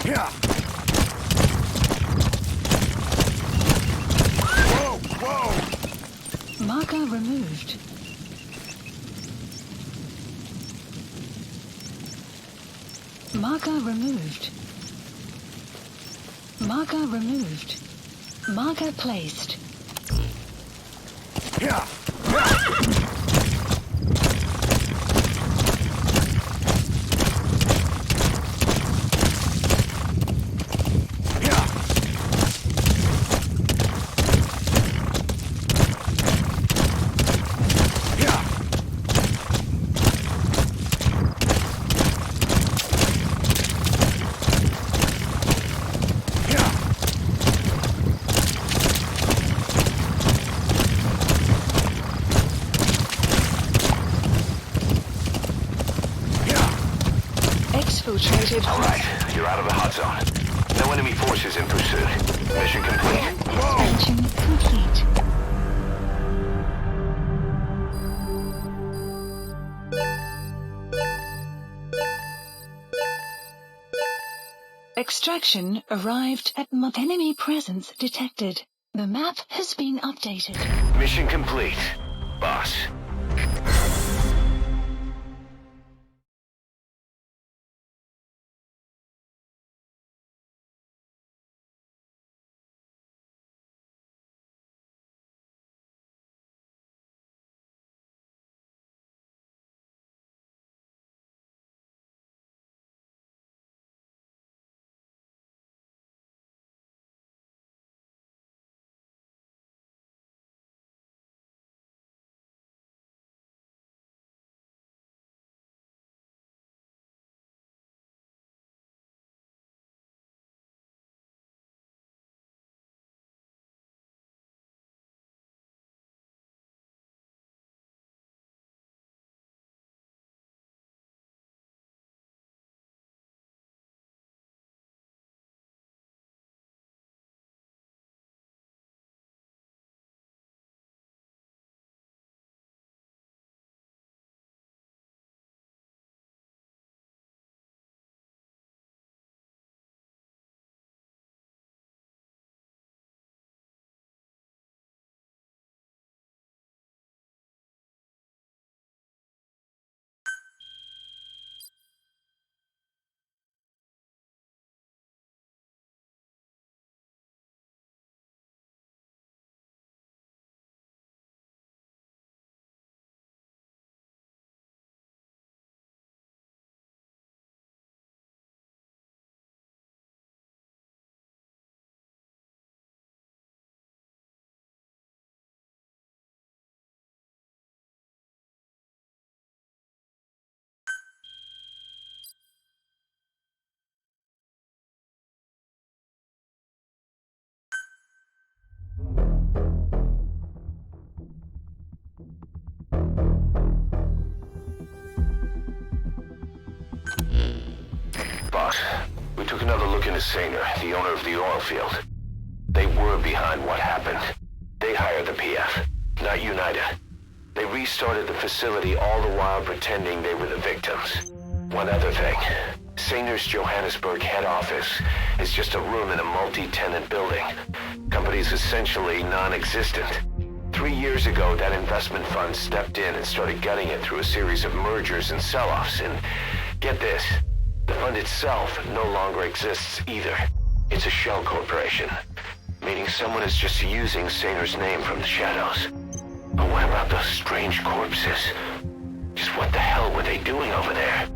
Yeah. Whoa, whoa. Marker removed. Marker removed. Marker removed. Marker placed. Yeah. Exfiltrated. All right, you're out of the hot zone. No enemy forces in pursuit. Mission complete. Expansion complete. Extraction arrived at enemy presence detected. The map has been updated. Mission complete, boss. boss. We took another look into Sainer, the owner of the oil field. They were behind what happened. They hired the PF, not UNITA. They restarted the facility all the while pretending they were the victims. One other thing. Sainer's Johannesburg head office is just a room in a multi-tenant building. Company's essentially non-existent. 3 years ago, that investment fund stepped in and started gutting it through a series of mergers and sell-offs. And get this, the fund itself no longer exists either. It's a shell corporation, meaning someone is just using Sainer's name from the shadows. But what about those strange corpses? Just what the hell were they doing over there?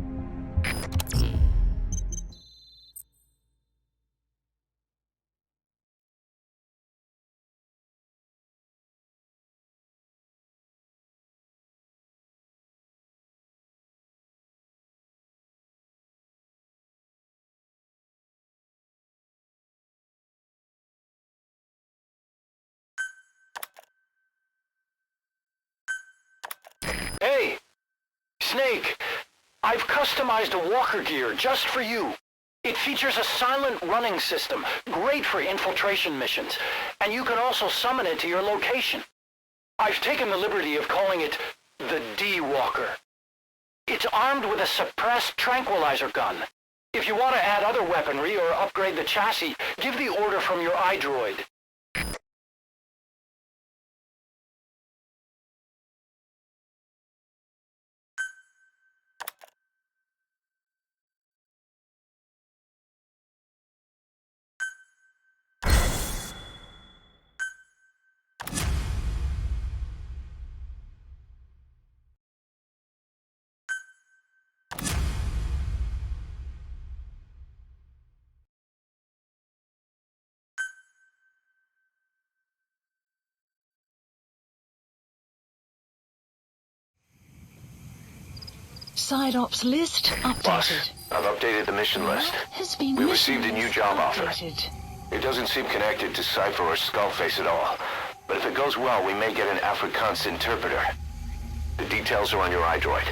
Hey! Snake! I've customized a walker gear just for you. It features a silent running system, great for infiltration missions, and you can also summon it to your location. I've taken the liberty of calling it the D-Walker. It's armed with a suppressed tranquilizer gun. If you want to add other weaponry or upgrade the chassis, give the order from your iDroid. Side ops list updated. Boss, I've updated the mission list. Has been We received a new job offer. updated. It doesn't seem connected to Cypher or Skullface at all. But if it goes well, we may get an Afrikaans interpreter. The details are on your iDroid.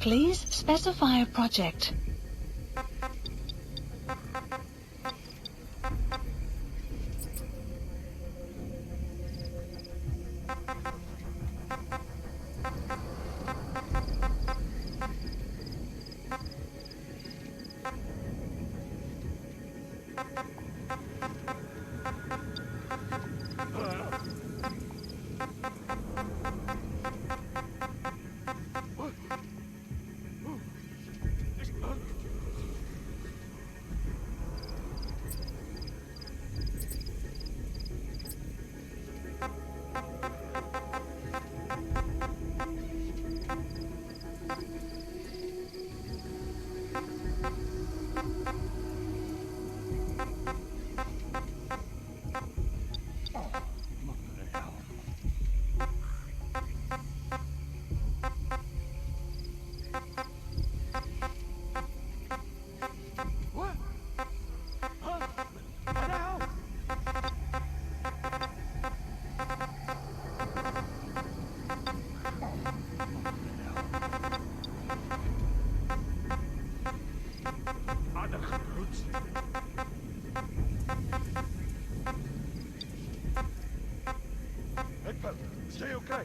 Please specify a project. Stay okay.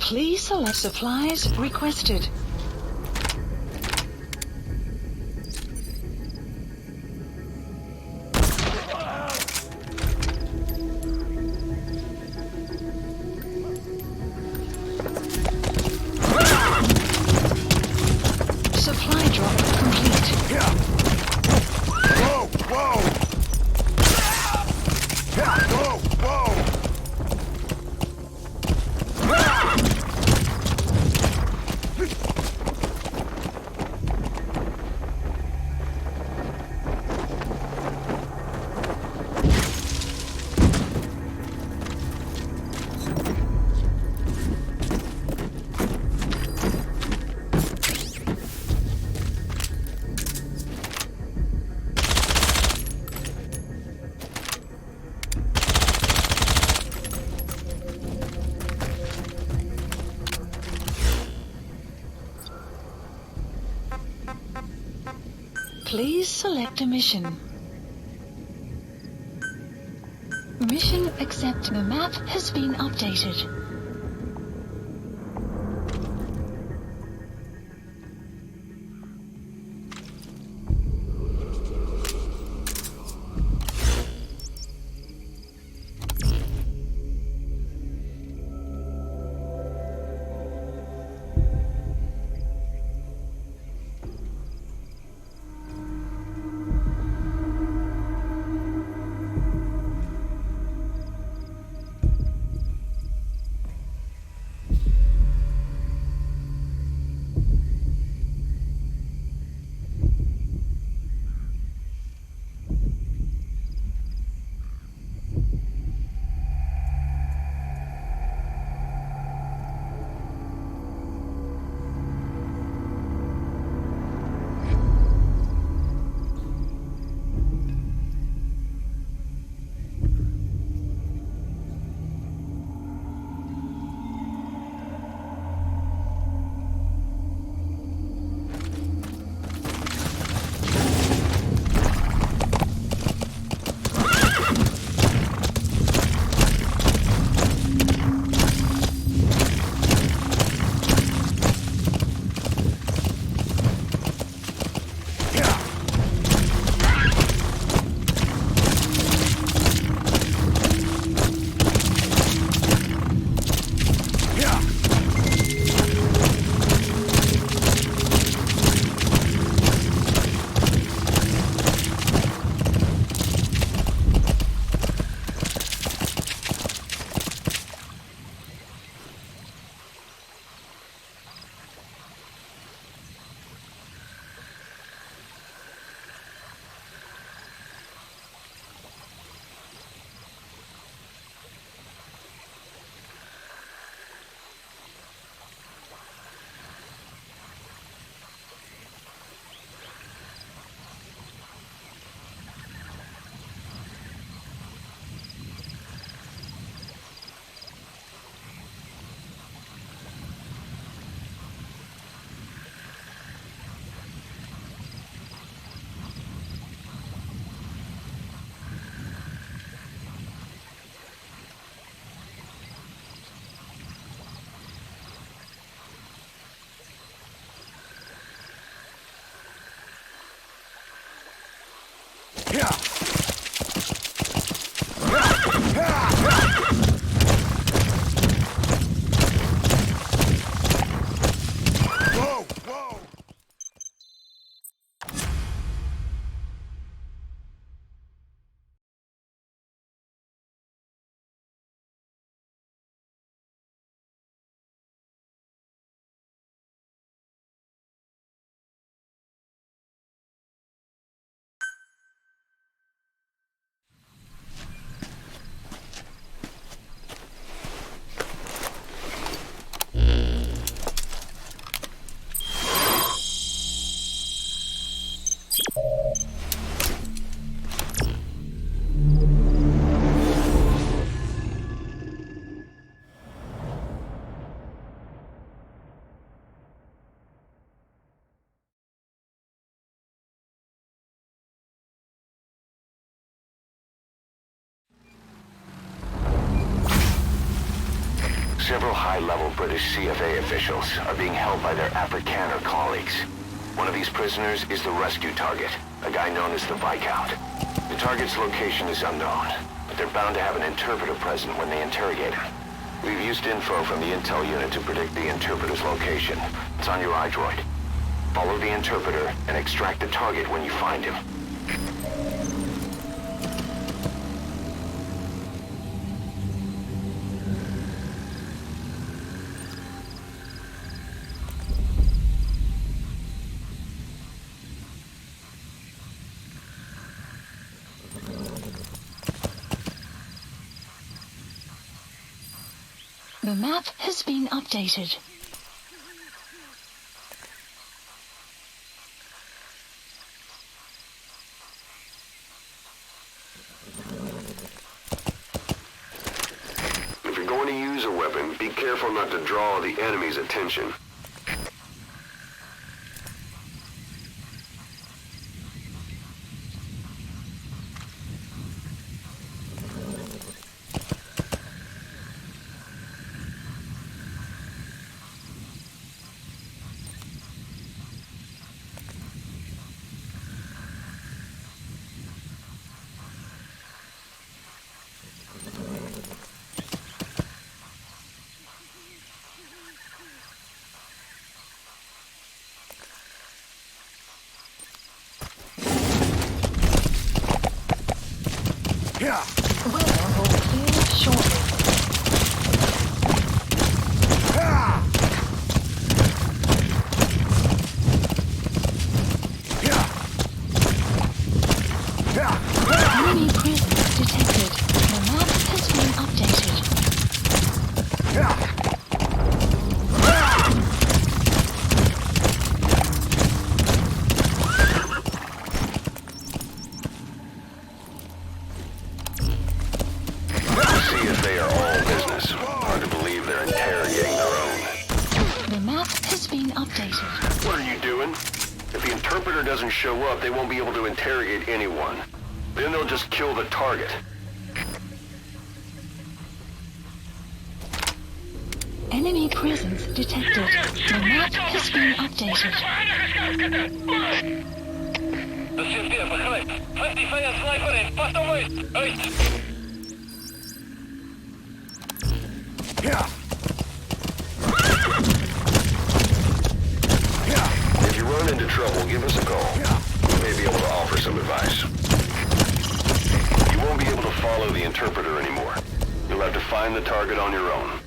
Please select supplies requested. Supply drop complete. Whoa! Whoa! Whoa! Whoa! Please select a mission. Mission accepted. The map has been updated. Several high-level British CFA officials are being held by their Afrikaner colleagues. One of these prisoners is the rescue target, a guy known as the Viscount. The target's location is unknown, but they're bound to have an interpreter present when they interrogate him. We've used info from the intel unit to predict the interpreter's location. It's on your iDroid. Follow the interpreter and extract the target when you find him. The map has been updated. If you're going to use a weapon, be careful not to draw the enemy's attention. Yeah. Weapon will clear shortly. Enemy presence detected. The map has been updated. CFA are all business. Hard to believe they're interrogating their own. The map has been updated. What are you doing? If the interpreter doesn't show up, they won't be able to interrogate anyone. Then they'll just kill the target. Enemy presence detected. The map has been updated. The CFA behind. Friendly fire sniper in. Fast away. Right. If you run into trouble, give us a call. We may be able to offer some advice. You won't be able to follow the interpreter anymore. You'll have to find the target on your own.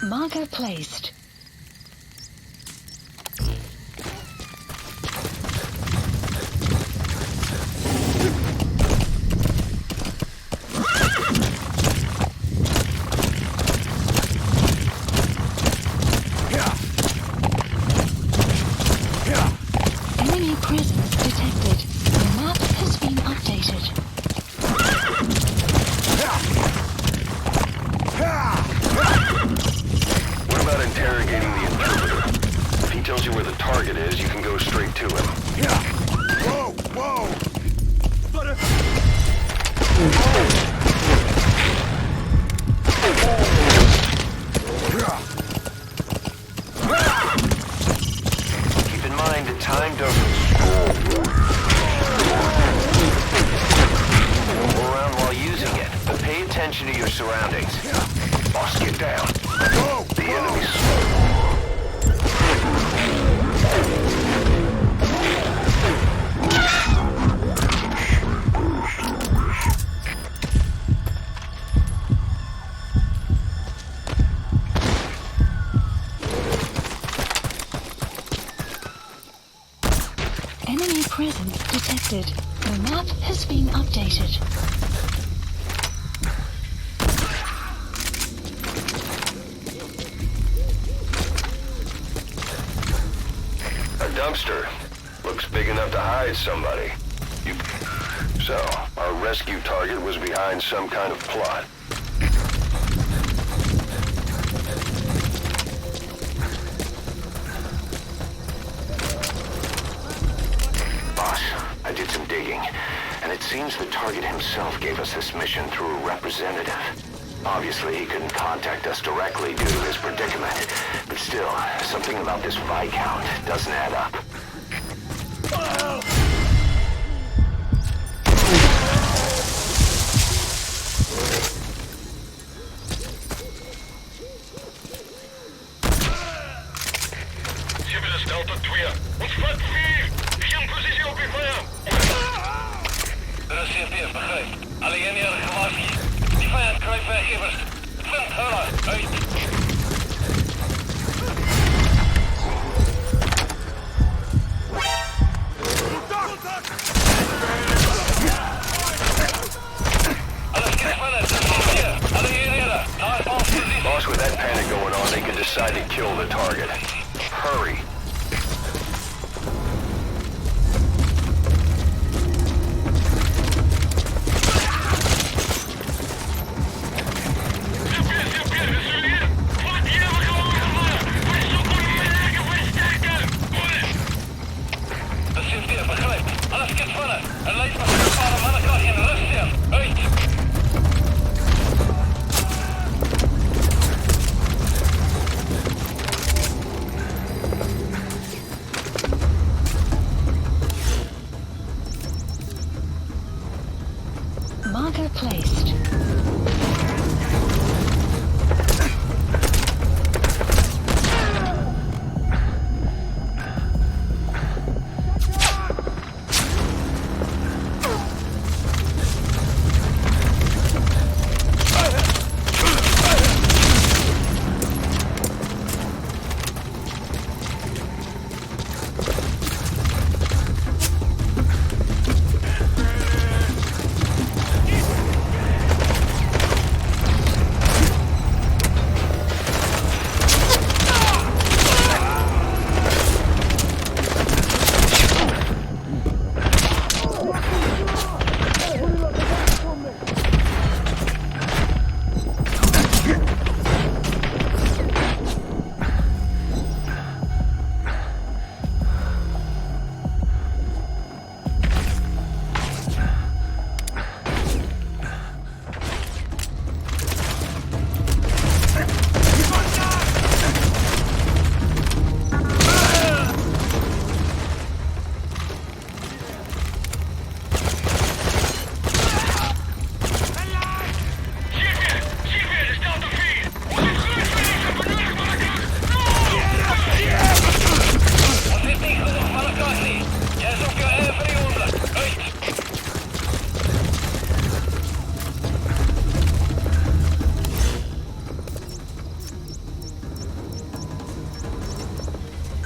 Marker placed. Enemy presence detected. The map has been updated. What about interrogating the interpreter? If he tells you where the target is, you can go straight to him. Whoa, whoa! Keep in mind the time doesn't go around while using it, but pay attention to your surroundings. Boss, get down. The enemy's... Enemy presence detected. The map has been updated. A dumpster. Looks big enough to hide somebody. So, our rescue target was behind some kind of plot. Boss, I did some digging, and it seems the target himself gave us this mission through a representative. Obviously, he couldn't contact us directly due to his predicament, but still, something about this Viscount doesn't add up. Civilist Delta 2. Ontvat 4. Geen positie op je vijand. Recipiënt begrijp. Alleen hier gewaarschuwd. Die vijand kruipt weg immers. Vind hulle uit. Boss, with that panic going on, they could decide to kill the target. Hurry. Recipiënt begrijp. Alles kent van het. Er lijkt me een mannen kan geen rust zijn. Uit. Marker placed.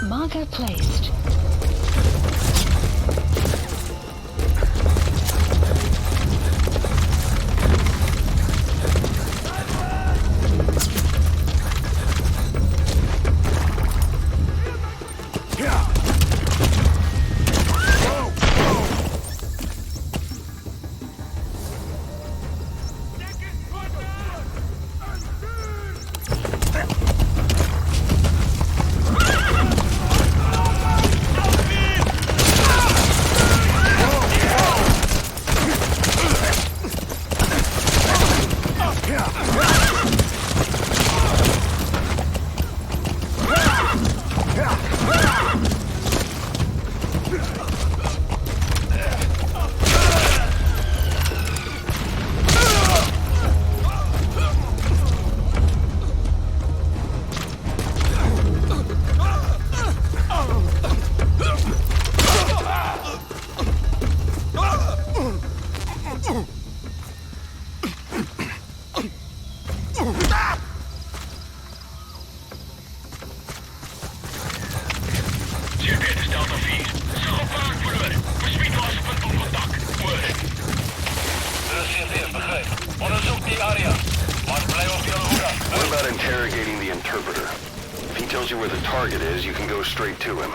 Marker placed. interrogating the interpreter. If he tells you where the target is, you can go straight to him.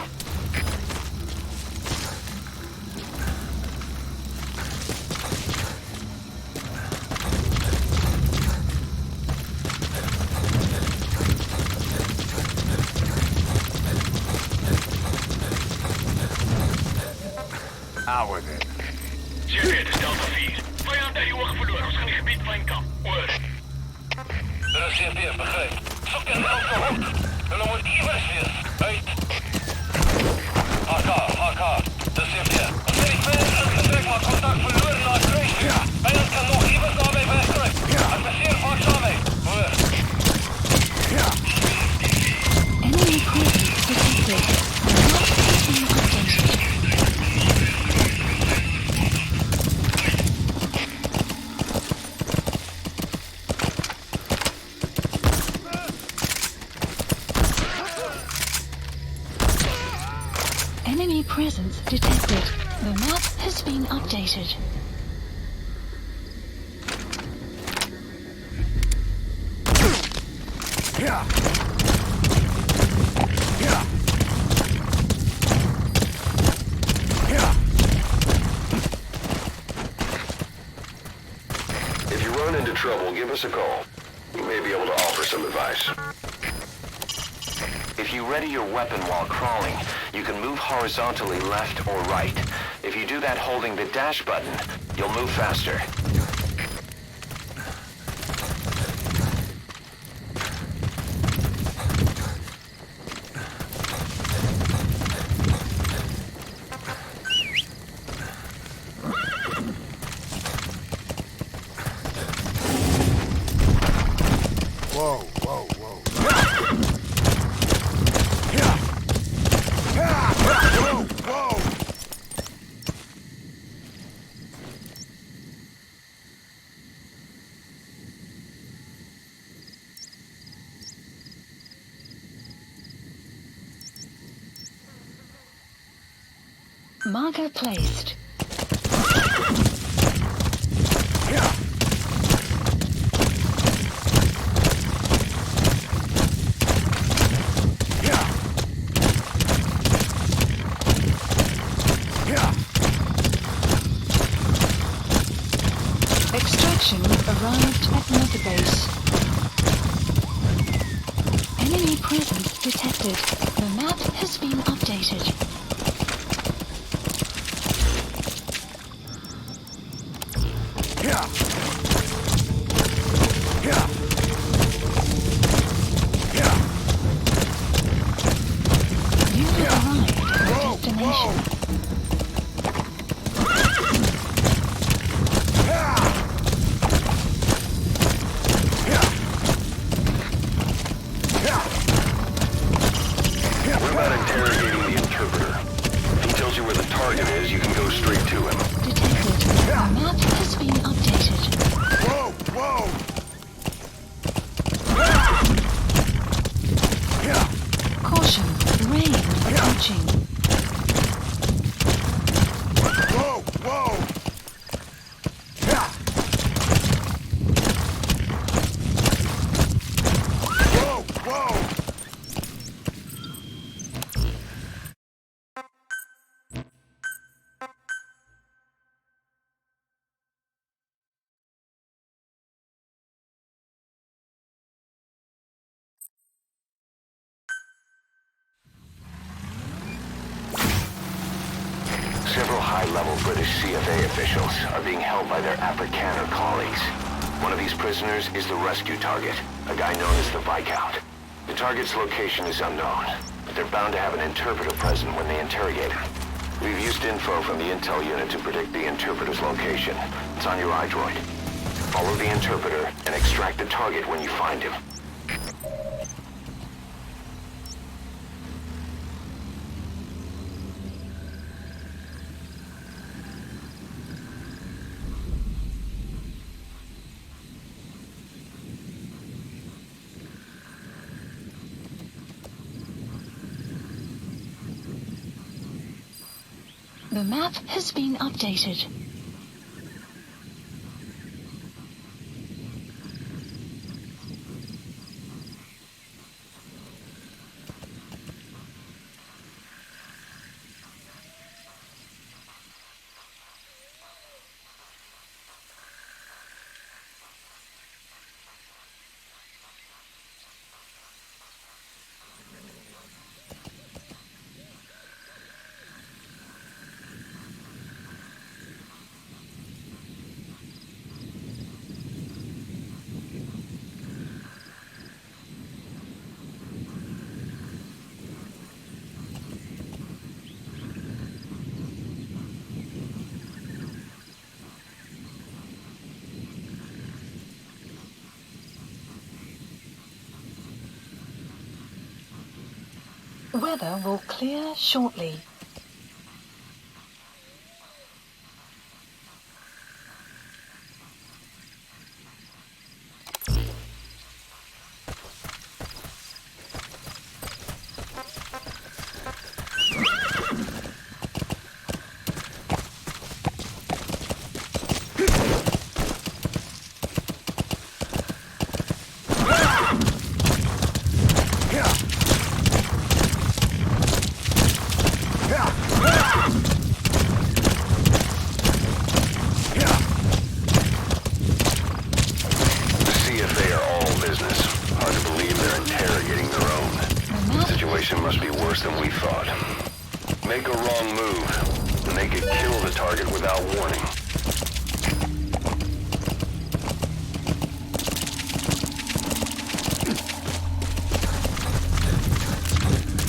Out with it. Zeer dit is Delta 4. Vijand en uw verloren. Ons gaan die gebied van kamp. Hoor. Dat is CP, begrijp. Zoek de Delta hoek. Hulle moet iewers wees. Uit. HK. Dat is CP. Ons het die vijand ingetrek, maar contact verloren na kruis. Vijand kan nog iewers naar mij wegkruip. Adviseer vaak samen. Hoor. Enemy presence detected. The map has been updated. Enemy presence detected. The map has been updated. If you run into trouble, give us a call. We may be able to offer some advice. If you ready your weapon while crawling, you can move horizontally left or right. If you do that holding the dash button, you'll move faster. Whoa. Marker placed. Extraction arrived at Mother Base. Enemy presence detected. The map has been updated. You've arrived at your destination. What about interrogating the interpreter? If he tells you where the target is, you can go straight to him. Detected. The map has been updated. Whoa! Caution. Rain approaching. Whoa! Several high-level British CFA officials are being held by their Afrikaner colleagues. One of these prisoners is the rescue target, a guy known as the Viscount. The target's location is unknown, but they're bound to have an interpreter present when they interrogate him. We've used info from the intel unit to predict the interpreter's location. It's on your iDroid. Follow the interpreter and extract the target when you find him. The map has been updated. Weather will clear shortly. Must be worse than we thought. Make a wrong move, and they could kill the target without warning.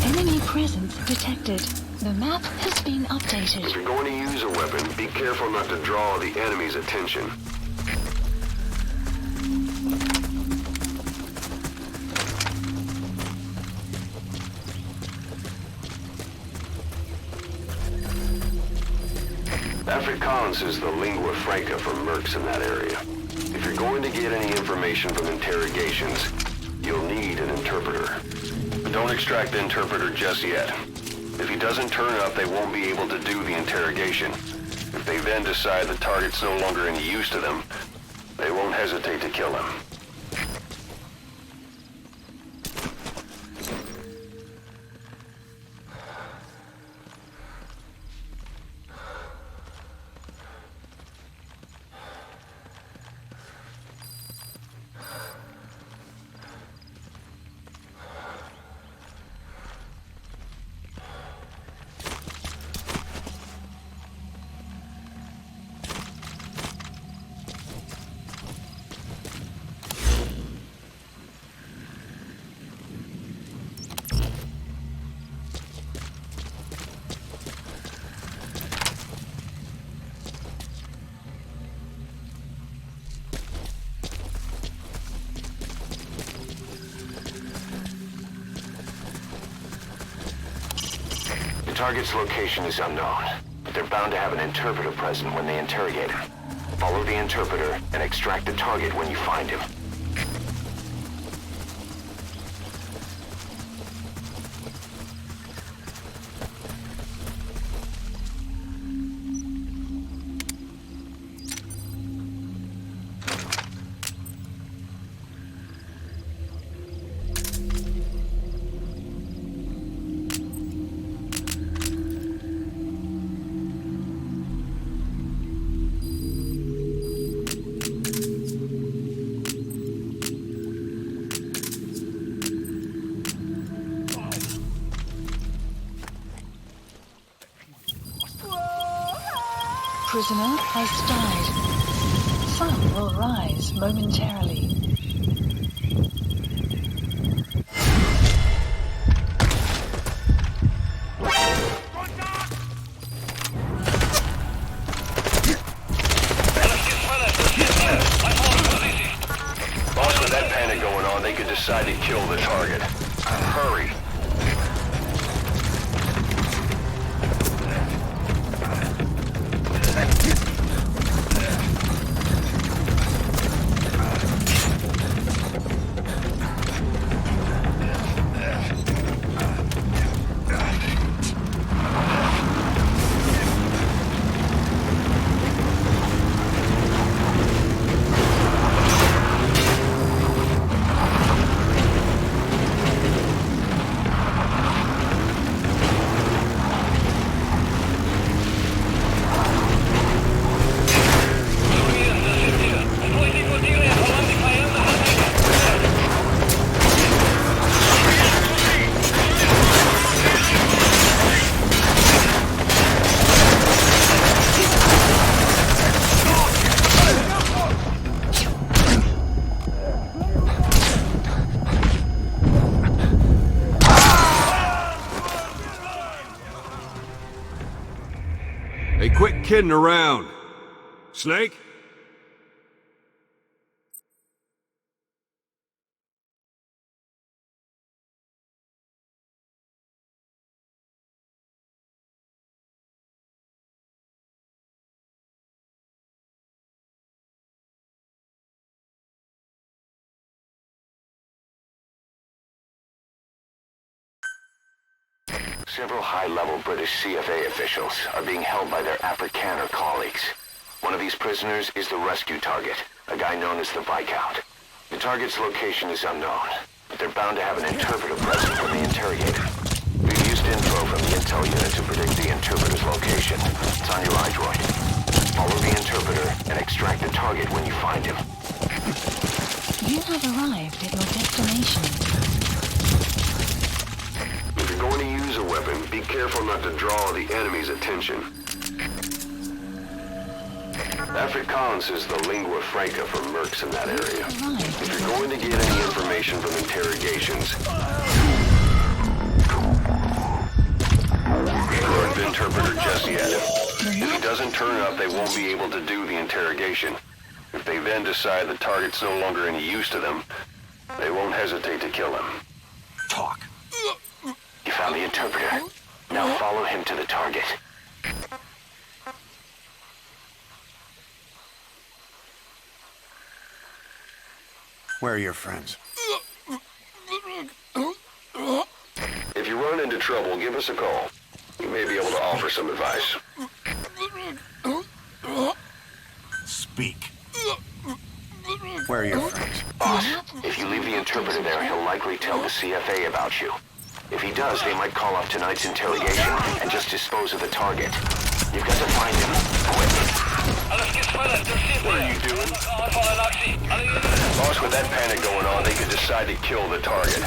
Enemy presence detected. The map has been updated. If you're going to use a weapon, be careful not to draw the enemy's attention. Afrikaans is the lingua franca for mercs in that area. If you're going to get any information from interrogations, you'll need an interpreter. But don't extract the interpreter just yet. If he doesn't turn up, they won't be able to do the interrogation. If they then decide the target's no longer any use to them, they won't hesitate to kill him. The target's location is unknown, but they're bound to have an interpreter present when they interrogate him. Follow the interpreter and extract the target when you find him. Prisoner has died. Sun will rise momentarily. Boss, with that panic going on, they could decide to kill the target. Hurry. Hey, quit kidding around. Snake? Several high-level British CFA officials are being held by their Afrikaner colleagues. One of these prisoners is the rescue target, a guy known as the Viscount. The target's location is unknown, but they're bound to have an interpreter present when they interrogate him. We've used info from the intel unit to predict the interpreter's location. It's on your iDroid. Follow the interpreter and extract the target when you find him. You have arrived at your destination. If you're going to use a weapon, be careful not to draw the enemy's attention. Afrikaans is the lingua franca for mercs in that area. If you're going to get any information from interrogations, learn the interpreter just yet. If he doesn't turn up, they won't be able to do the interrogation. If they then decide the target's no longer any use to them, they won't hesitate to kill him. Talk. You found the interpreter. Now follow him to the target. Where are your friends? If you run into trouble, give us a call. We may be able to offer some advice. Speak. Where are your friends? Boss, if you leave the interpreter there, he'll likely tell the CFA about you. If he does, they might call off tonight's interrogation and just dispose of the target. You've got to find him, quick. What are you doing? Boss, with that panic going on, they could decide to kill the target.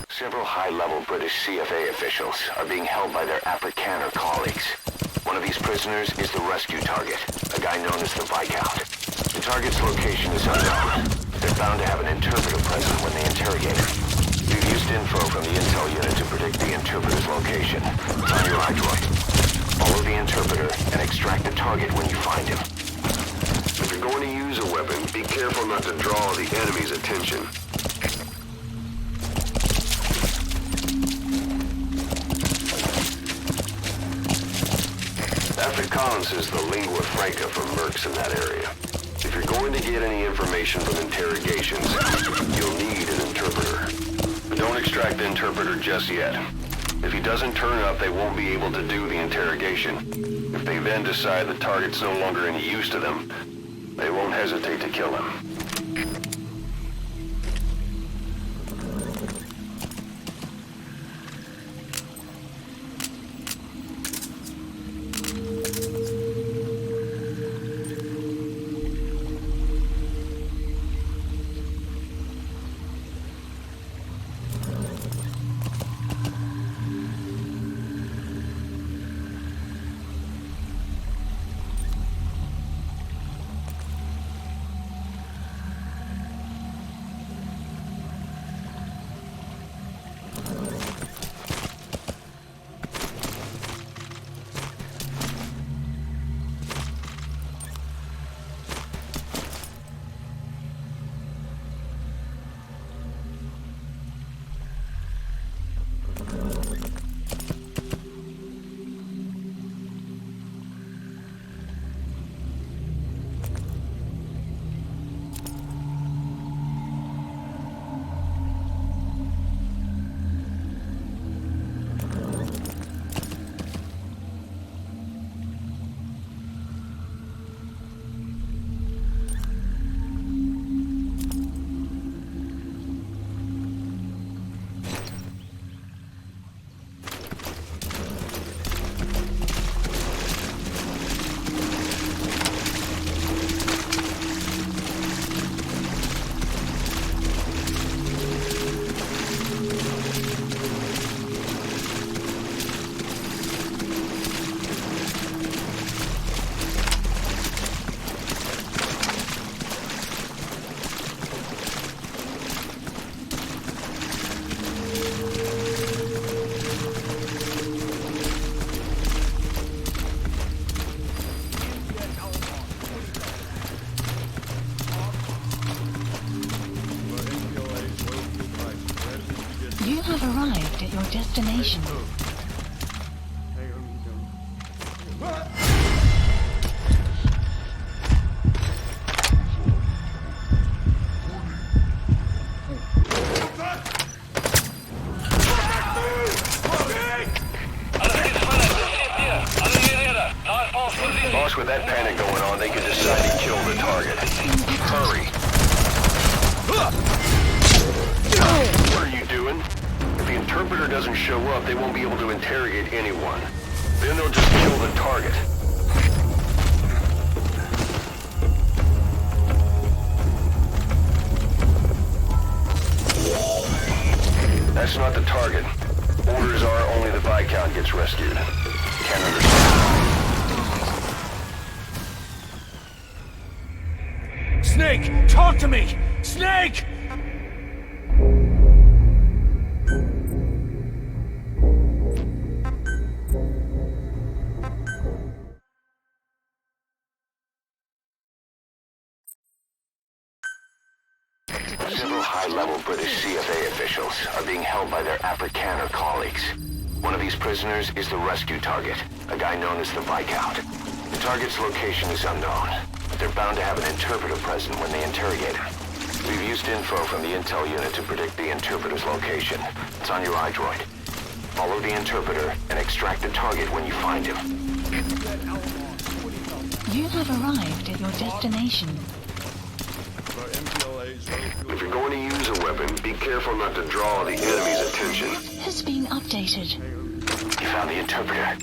Several high-level British CFA officials are being held by their Afrikaner colleagues. One of these prisoners is the rescue target, a guy known as the Viscount. The target's location is unknown. They're bound to have an interpreter present when they interrogate him. We've used info from the intel unit to predict the interpreter's location. It's on your iDroid. Follow the interpreter and extract the target when you find him. If you're going to use a weapon, be careful not to draw the enemy's attention. Afrikaans is the lingua franca for mercs in that area. If you're going to get any information from interrogations, you'll need an interpreter. But don't extract the interpreter just yet. If he doesn't turn up, they won't be able to do the interrogation. If they then decide the target's no longer any use to them, they won't hesitate to kill him. You have arrived at your destination. guess with that panic going on, they could decide to kill the target. Hurry. What are you doing? If the interpreter doesn't show up, they won't be able to interrogate anyone. Then they'll just kill the target. That's not the target. Orders are only the Viscount gets rescued. Can't understand. Snake, talk to me! Snake! Several high-level British CFA officials are being held by their Afrikaner colleagues. One of these prisoners is the rescue target, a guy known as the Viscount. The target's location is unknown, but they're bound to have an interpreter present when they interrogate him. We've used info from the intel unit to predict the interpreter's location. It's on your iDroid. Follow the interpreter and extract the target when you find him. You have arrived at your destination. If you're going to use a weapon, be careful not to draw the enemy's attention. Has been updated. You found the interpreter.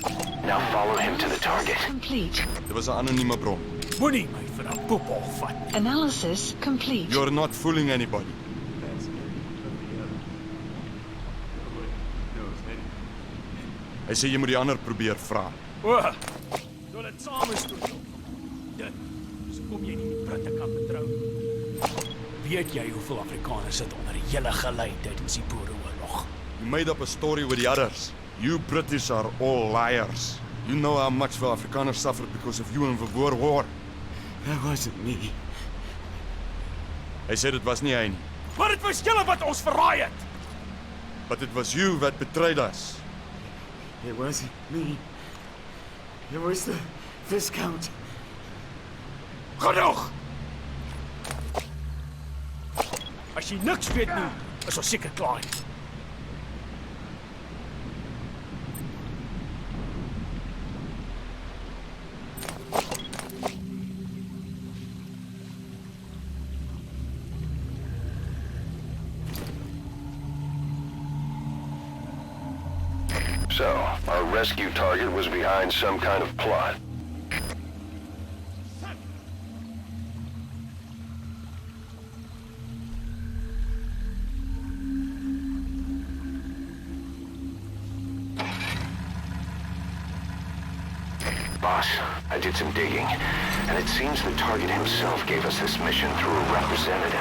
Now follow him to the target. Complete. Dit was 'n anonieme bron. Moenie my vir 'n poepel vat. Analysis complete. You're not fooling anybody. Hy sê jy moet die ander probeer vra. O, wil dit saam is toe. Dit is kom jy nie die Britte kan betrou. Weet jy hoeveel Afrikaners sit onder die hele gelei tydens die Boereoorlog? You made up a story with the others. You British are all liars. You know how much the Afrikaners suffered because of you in the Boer War. That wasn't me. Hy sê dit was nie hy nie. Maar dit was julle wat ons verraai het. But it was you that betrayed us. It wasn't me. It was the Viscount. Genoeg! As jy niks weet nie, is ons seker klaar. So, our rescue target was behind some kind of plot. Boss, I did some digging, and it seems the target himself gave us this mission through a representative.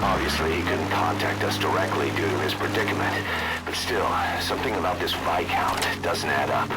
Obviously, he couldn't contact us directly due to his predicament, but still, something about this Viscount doesn't add up.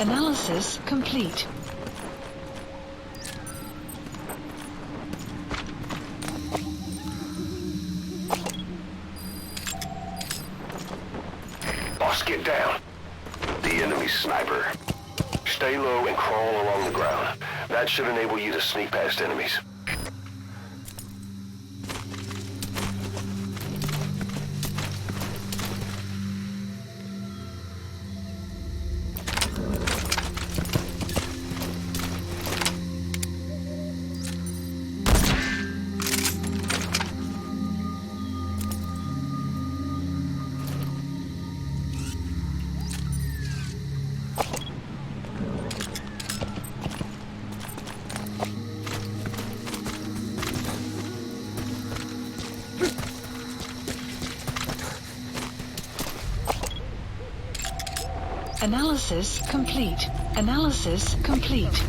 Analysis complete. Boss, get down. The enemy sniper. Stay low and crawl along the ground. That should enable you to sneak past enemies. Analysis complete. Analysis complete.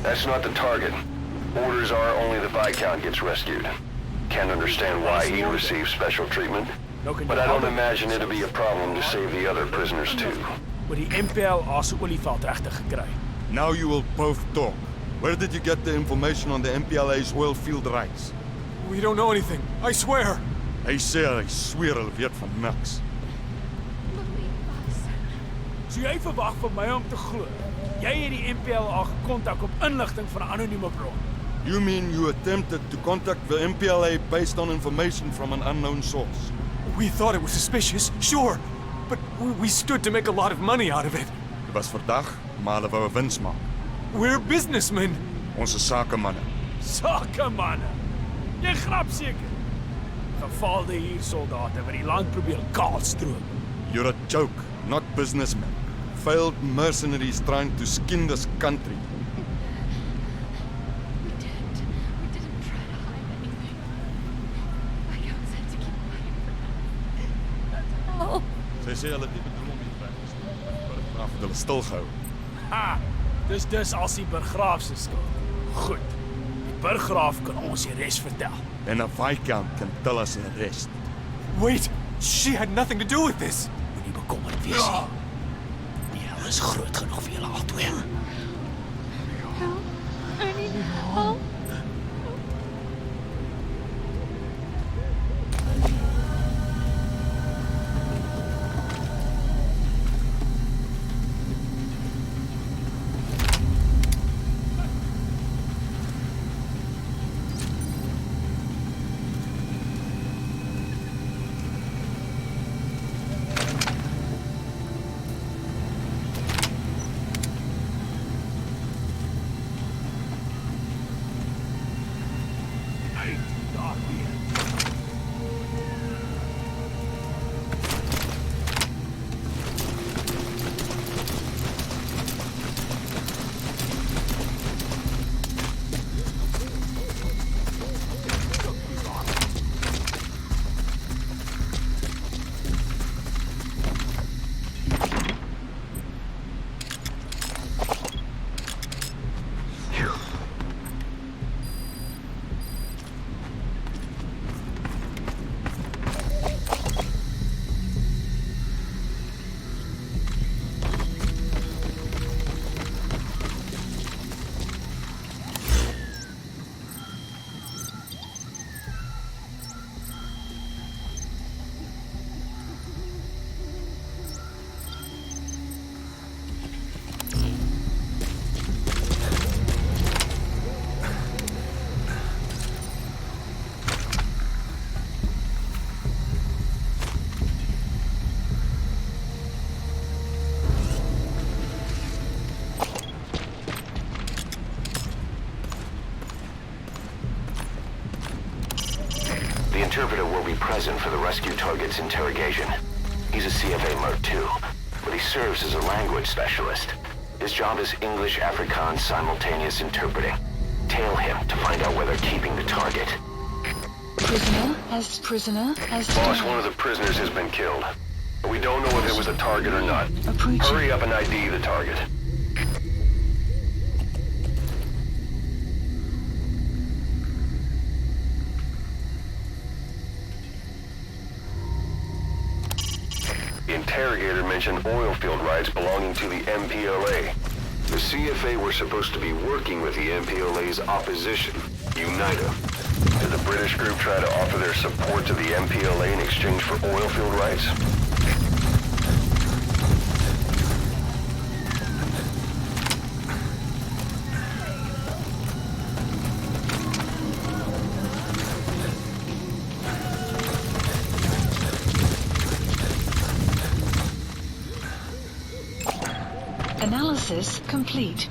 That's not the target. Orders are only the Viscount gets rescued. Can't understand why he receives special treatment, but I don't imagine it'll be a problem to save the other prisoners too. Oor die MPLA se olieveld regtig gekry. Now you will both talk. Where did you get the information on the MPLA's oil field rights? We don't know anything. I swear. Hy sê hy sweer hulle weet van niks. So jy verwag van my om te glo. Jy het die MPLA gekontak op inligting van 'n anonieme bron. You mean you attempted to contact the MPLA based on information from an unknown source? We thought it was suspicious, sure. But we stood to make a lot of money out of it. Dit was verdag, maar hulle wou 'n wins maak. We're businessmen. Ons is sakemanne. Sakemanne. Jy grap seker. Gefaalde huursoldate wat die land probeer kaalstroop. You're a joke, not businessmen. Failed mercenaries trying to skin this country. We didn't try to hide anything. My count said to keep fighting for them. Sy sê hulle het nie bedoel om die weg te stop, maar het hulle stilgehou. Ha! Dis as die burggraaf se skuld. Goed. Die burggraaf kan ons die res vertel. En 'n Viscount kan tell us the rest. Wait, she had nothing to do with this. Moenie bekommerd wees nie. Die hel is groot genoeg vir julle albei. Help. I need help. The interpreter will be present for the rescue target's interrogation. He's a CFA Merc too, but he serves as a language specialist. His job is English Afrikaans simultaneous interpreting. Tail him to find out where they're keeping the target. Prisoner has Boss, died. one of the prisoners has been killed. But we don't know if it was a target or not. Approaching. Hurry up and ID the target. The interrogator mentioned oil field rights belonging to the MPLA. The CFA were supposed to be working with the MPLA's opposition, UNITA. Did the British group try to offer their support to the MPLA in exchange for oil field rights? Analysis complete.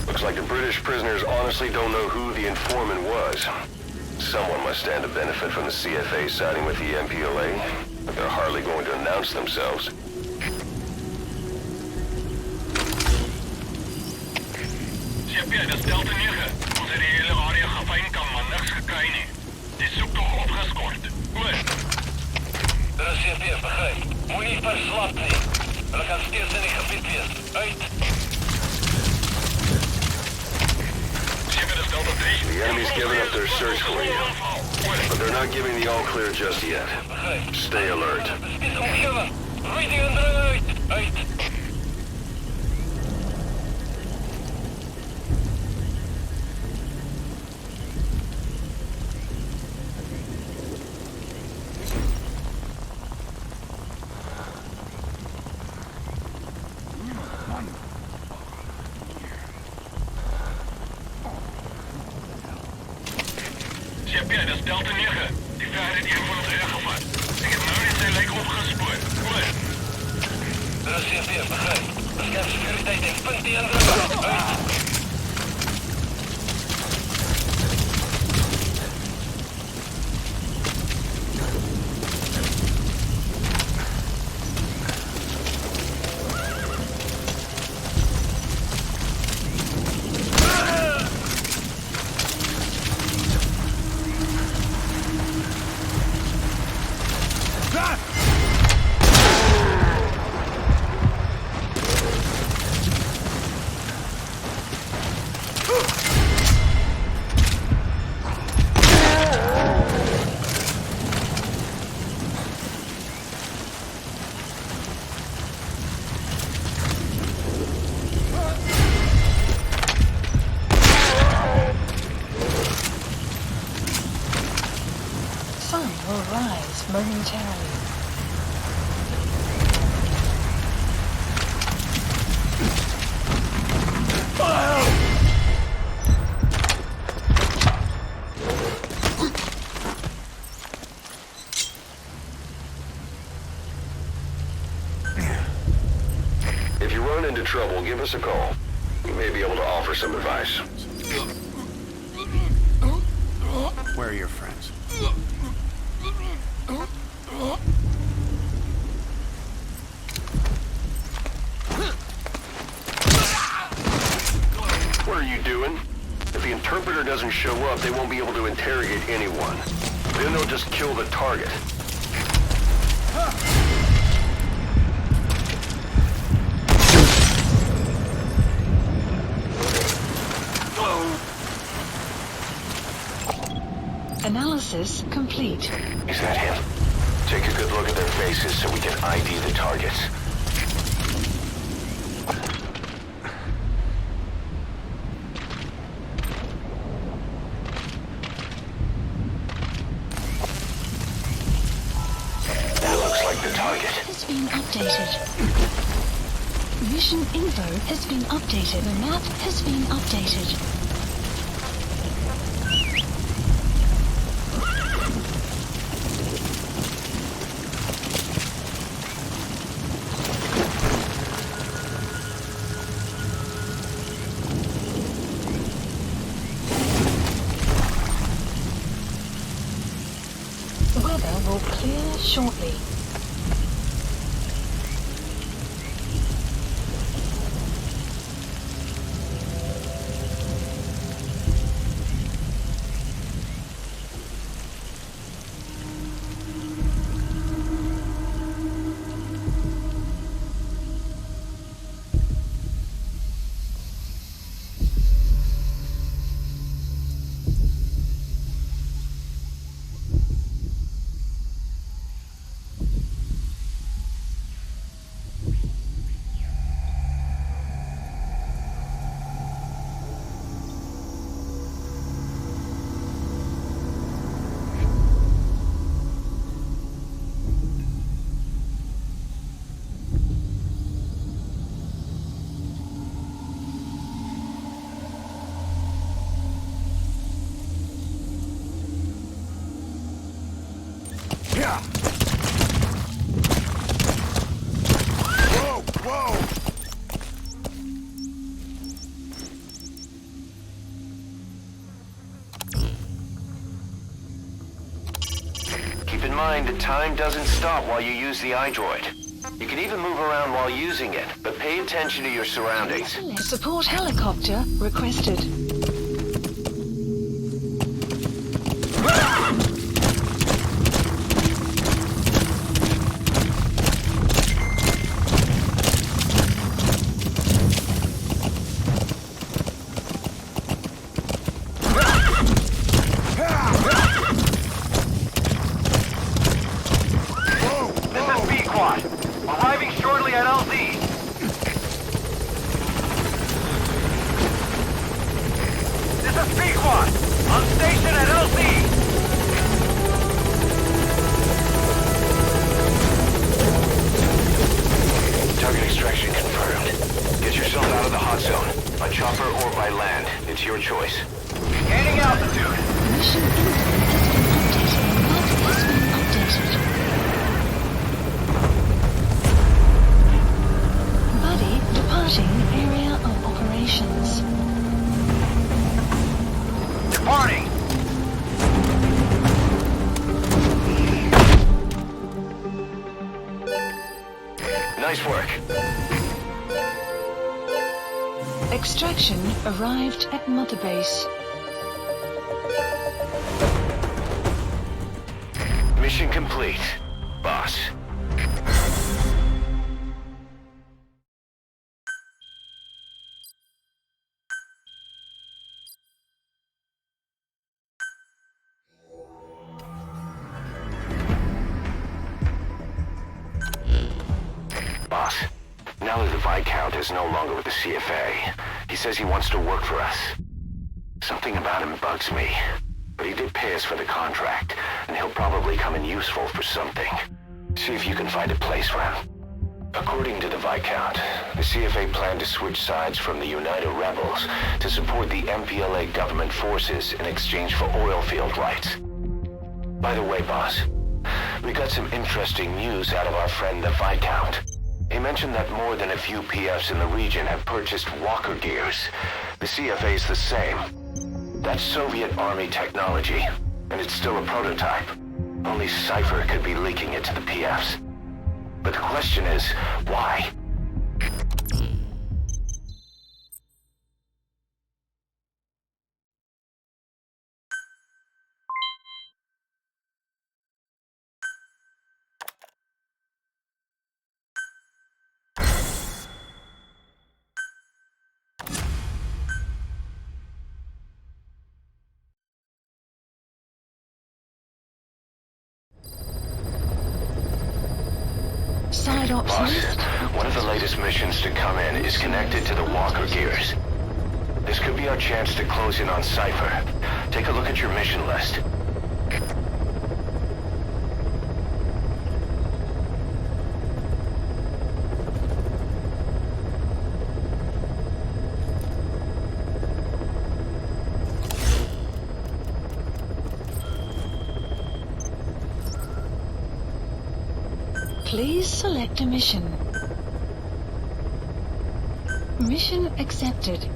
Looks like the British prisoners honestly don't know who the informant was. Someone must stand to benefit from the CFA siding with the MPLA, but they're hardly going to announce themselves. CP, dat is Delta 9. Ons het die hele area gefynkamp, maar niks gekry nie. Die soektog opgeskort. Oor. Dit is CP, begryp. Moenie verslap nie. Hulle kan steeds in die gebied wees. Uit. The enemy's giving up their search for you, but they're not giving the all-clear just yet. Stay alert. CP, dat is Delta 9. Die ver het een van ons weggevat. Ik heb nou net zijn lijk opgespoord. Oor. Dat is CP, begrijp. Bescherm securiteit en punt die indruk. Uit. Sun will rise momentarily. If you run into trouble, give us a call. We may be able to offer some advice. Where are your friends? doing? If the interpreter doesn't show up, they won't be able to interrogate anyone. Then they'll just kill the target. Analysis complete. Is that him? Take a good look at their faces so we can ID the targets. That looks like the target. Has been updated. Mission info has been updated. The map has been updated. Weather will clear shortly. Whoa! Whoa! Keep in mind that time doesn't stop while you use the iDroid. You can even move around while using it, but pay attention to your surroundings. Support helicopter requested. Arriving shortly at LZ. This is Pequod. On station at LZ. Target extraction confirmed. Get yourself out of the hot zone. By chopper or by land. It's your choice. Gaining altitude. Mission info has been updated. Buddy departing area of operations. Departing. Nice work. Extraction arrived at Mother Base. Mission complete, boss. Boss, now that the Viscount is no longer with the CFA, he says he wants to work for us. Something about him bugs me, but he did pay us for the contract, and he'll probably come in useful for something. See if you can find a place for him. According to the Viscount, the CFA planned to switch sides from the United Rebels to support the MPLA government forces in exchange for oil field rights. By the way, boss, we got some interesting news out of our friend the Viscount. He mentioned that more than a few PFs in the region have purchased walker gears. The CFA's the same. That's Soviet Army technology, and it's still a prototype. Only Cypher could be leaking it to the PFs. But the question is, why? Side ops Boss, list. one of the latest missions to come in is connected to the walker gears. This could be our chance to close in on Cypher. Take a look at your mission list. Please select a mission. Mission accepted.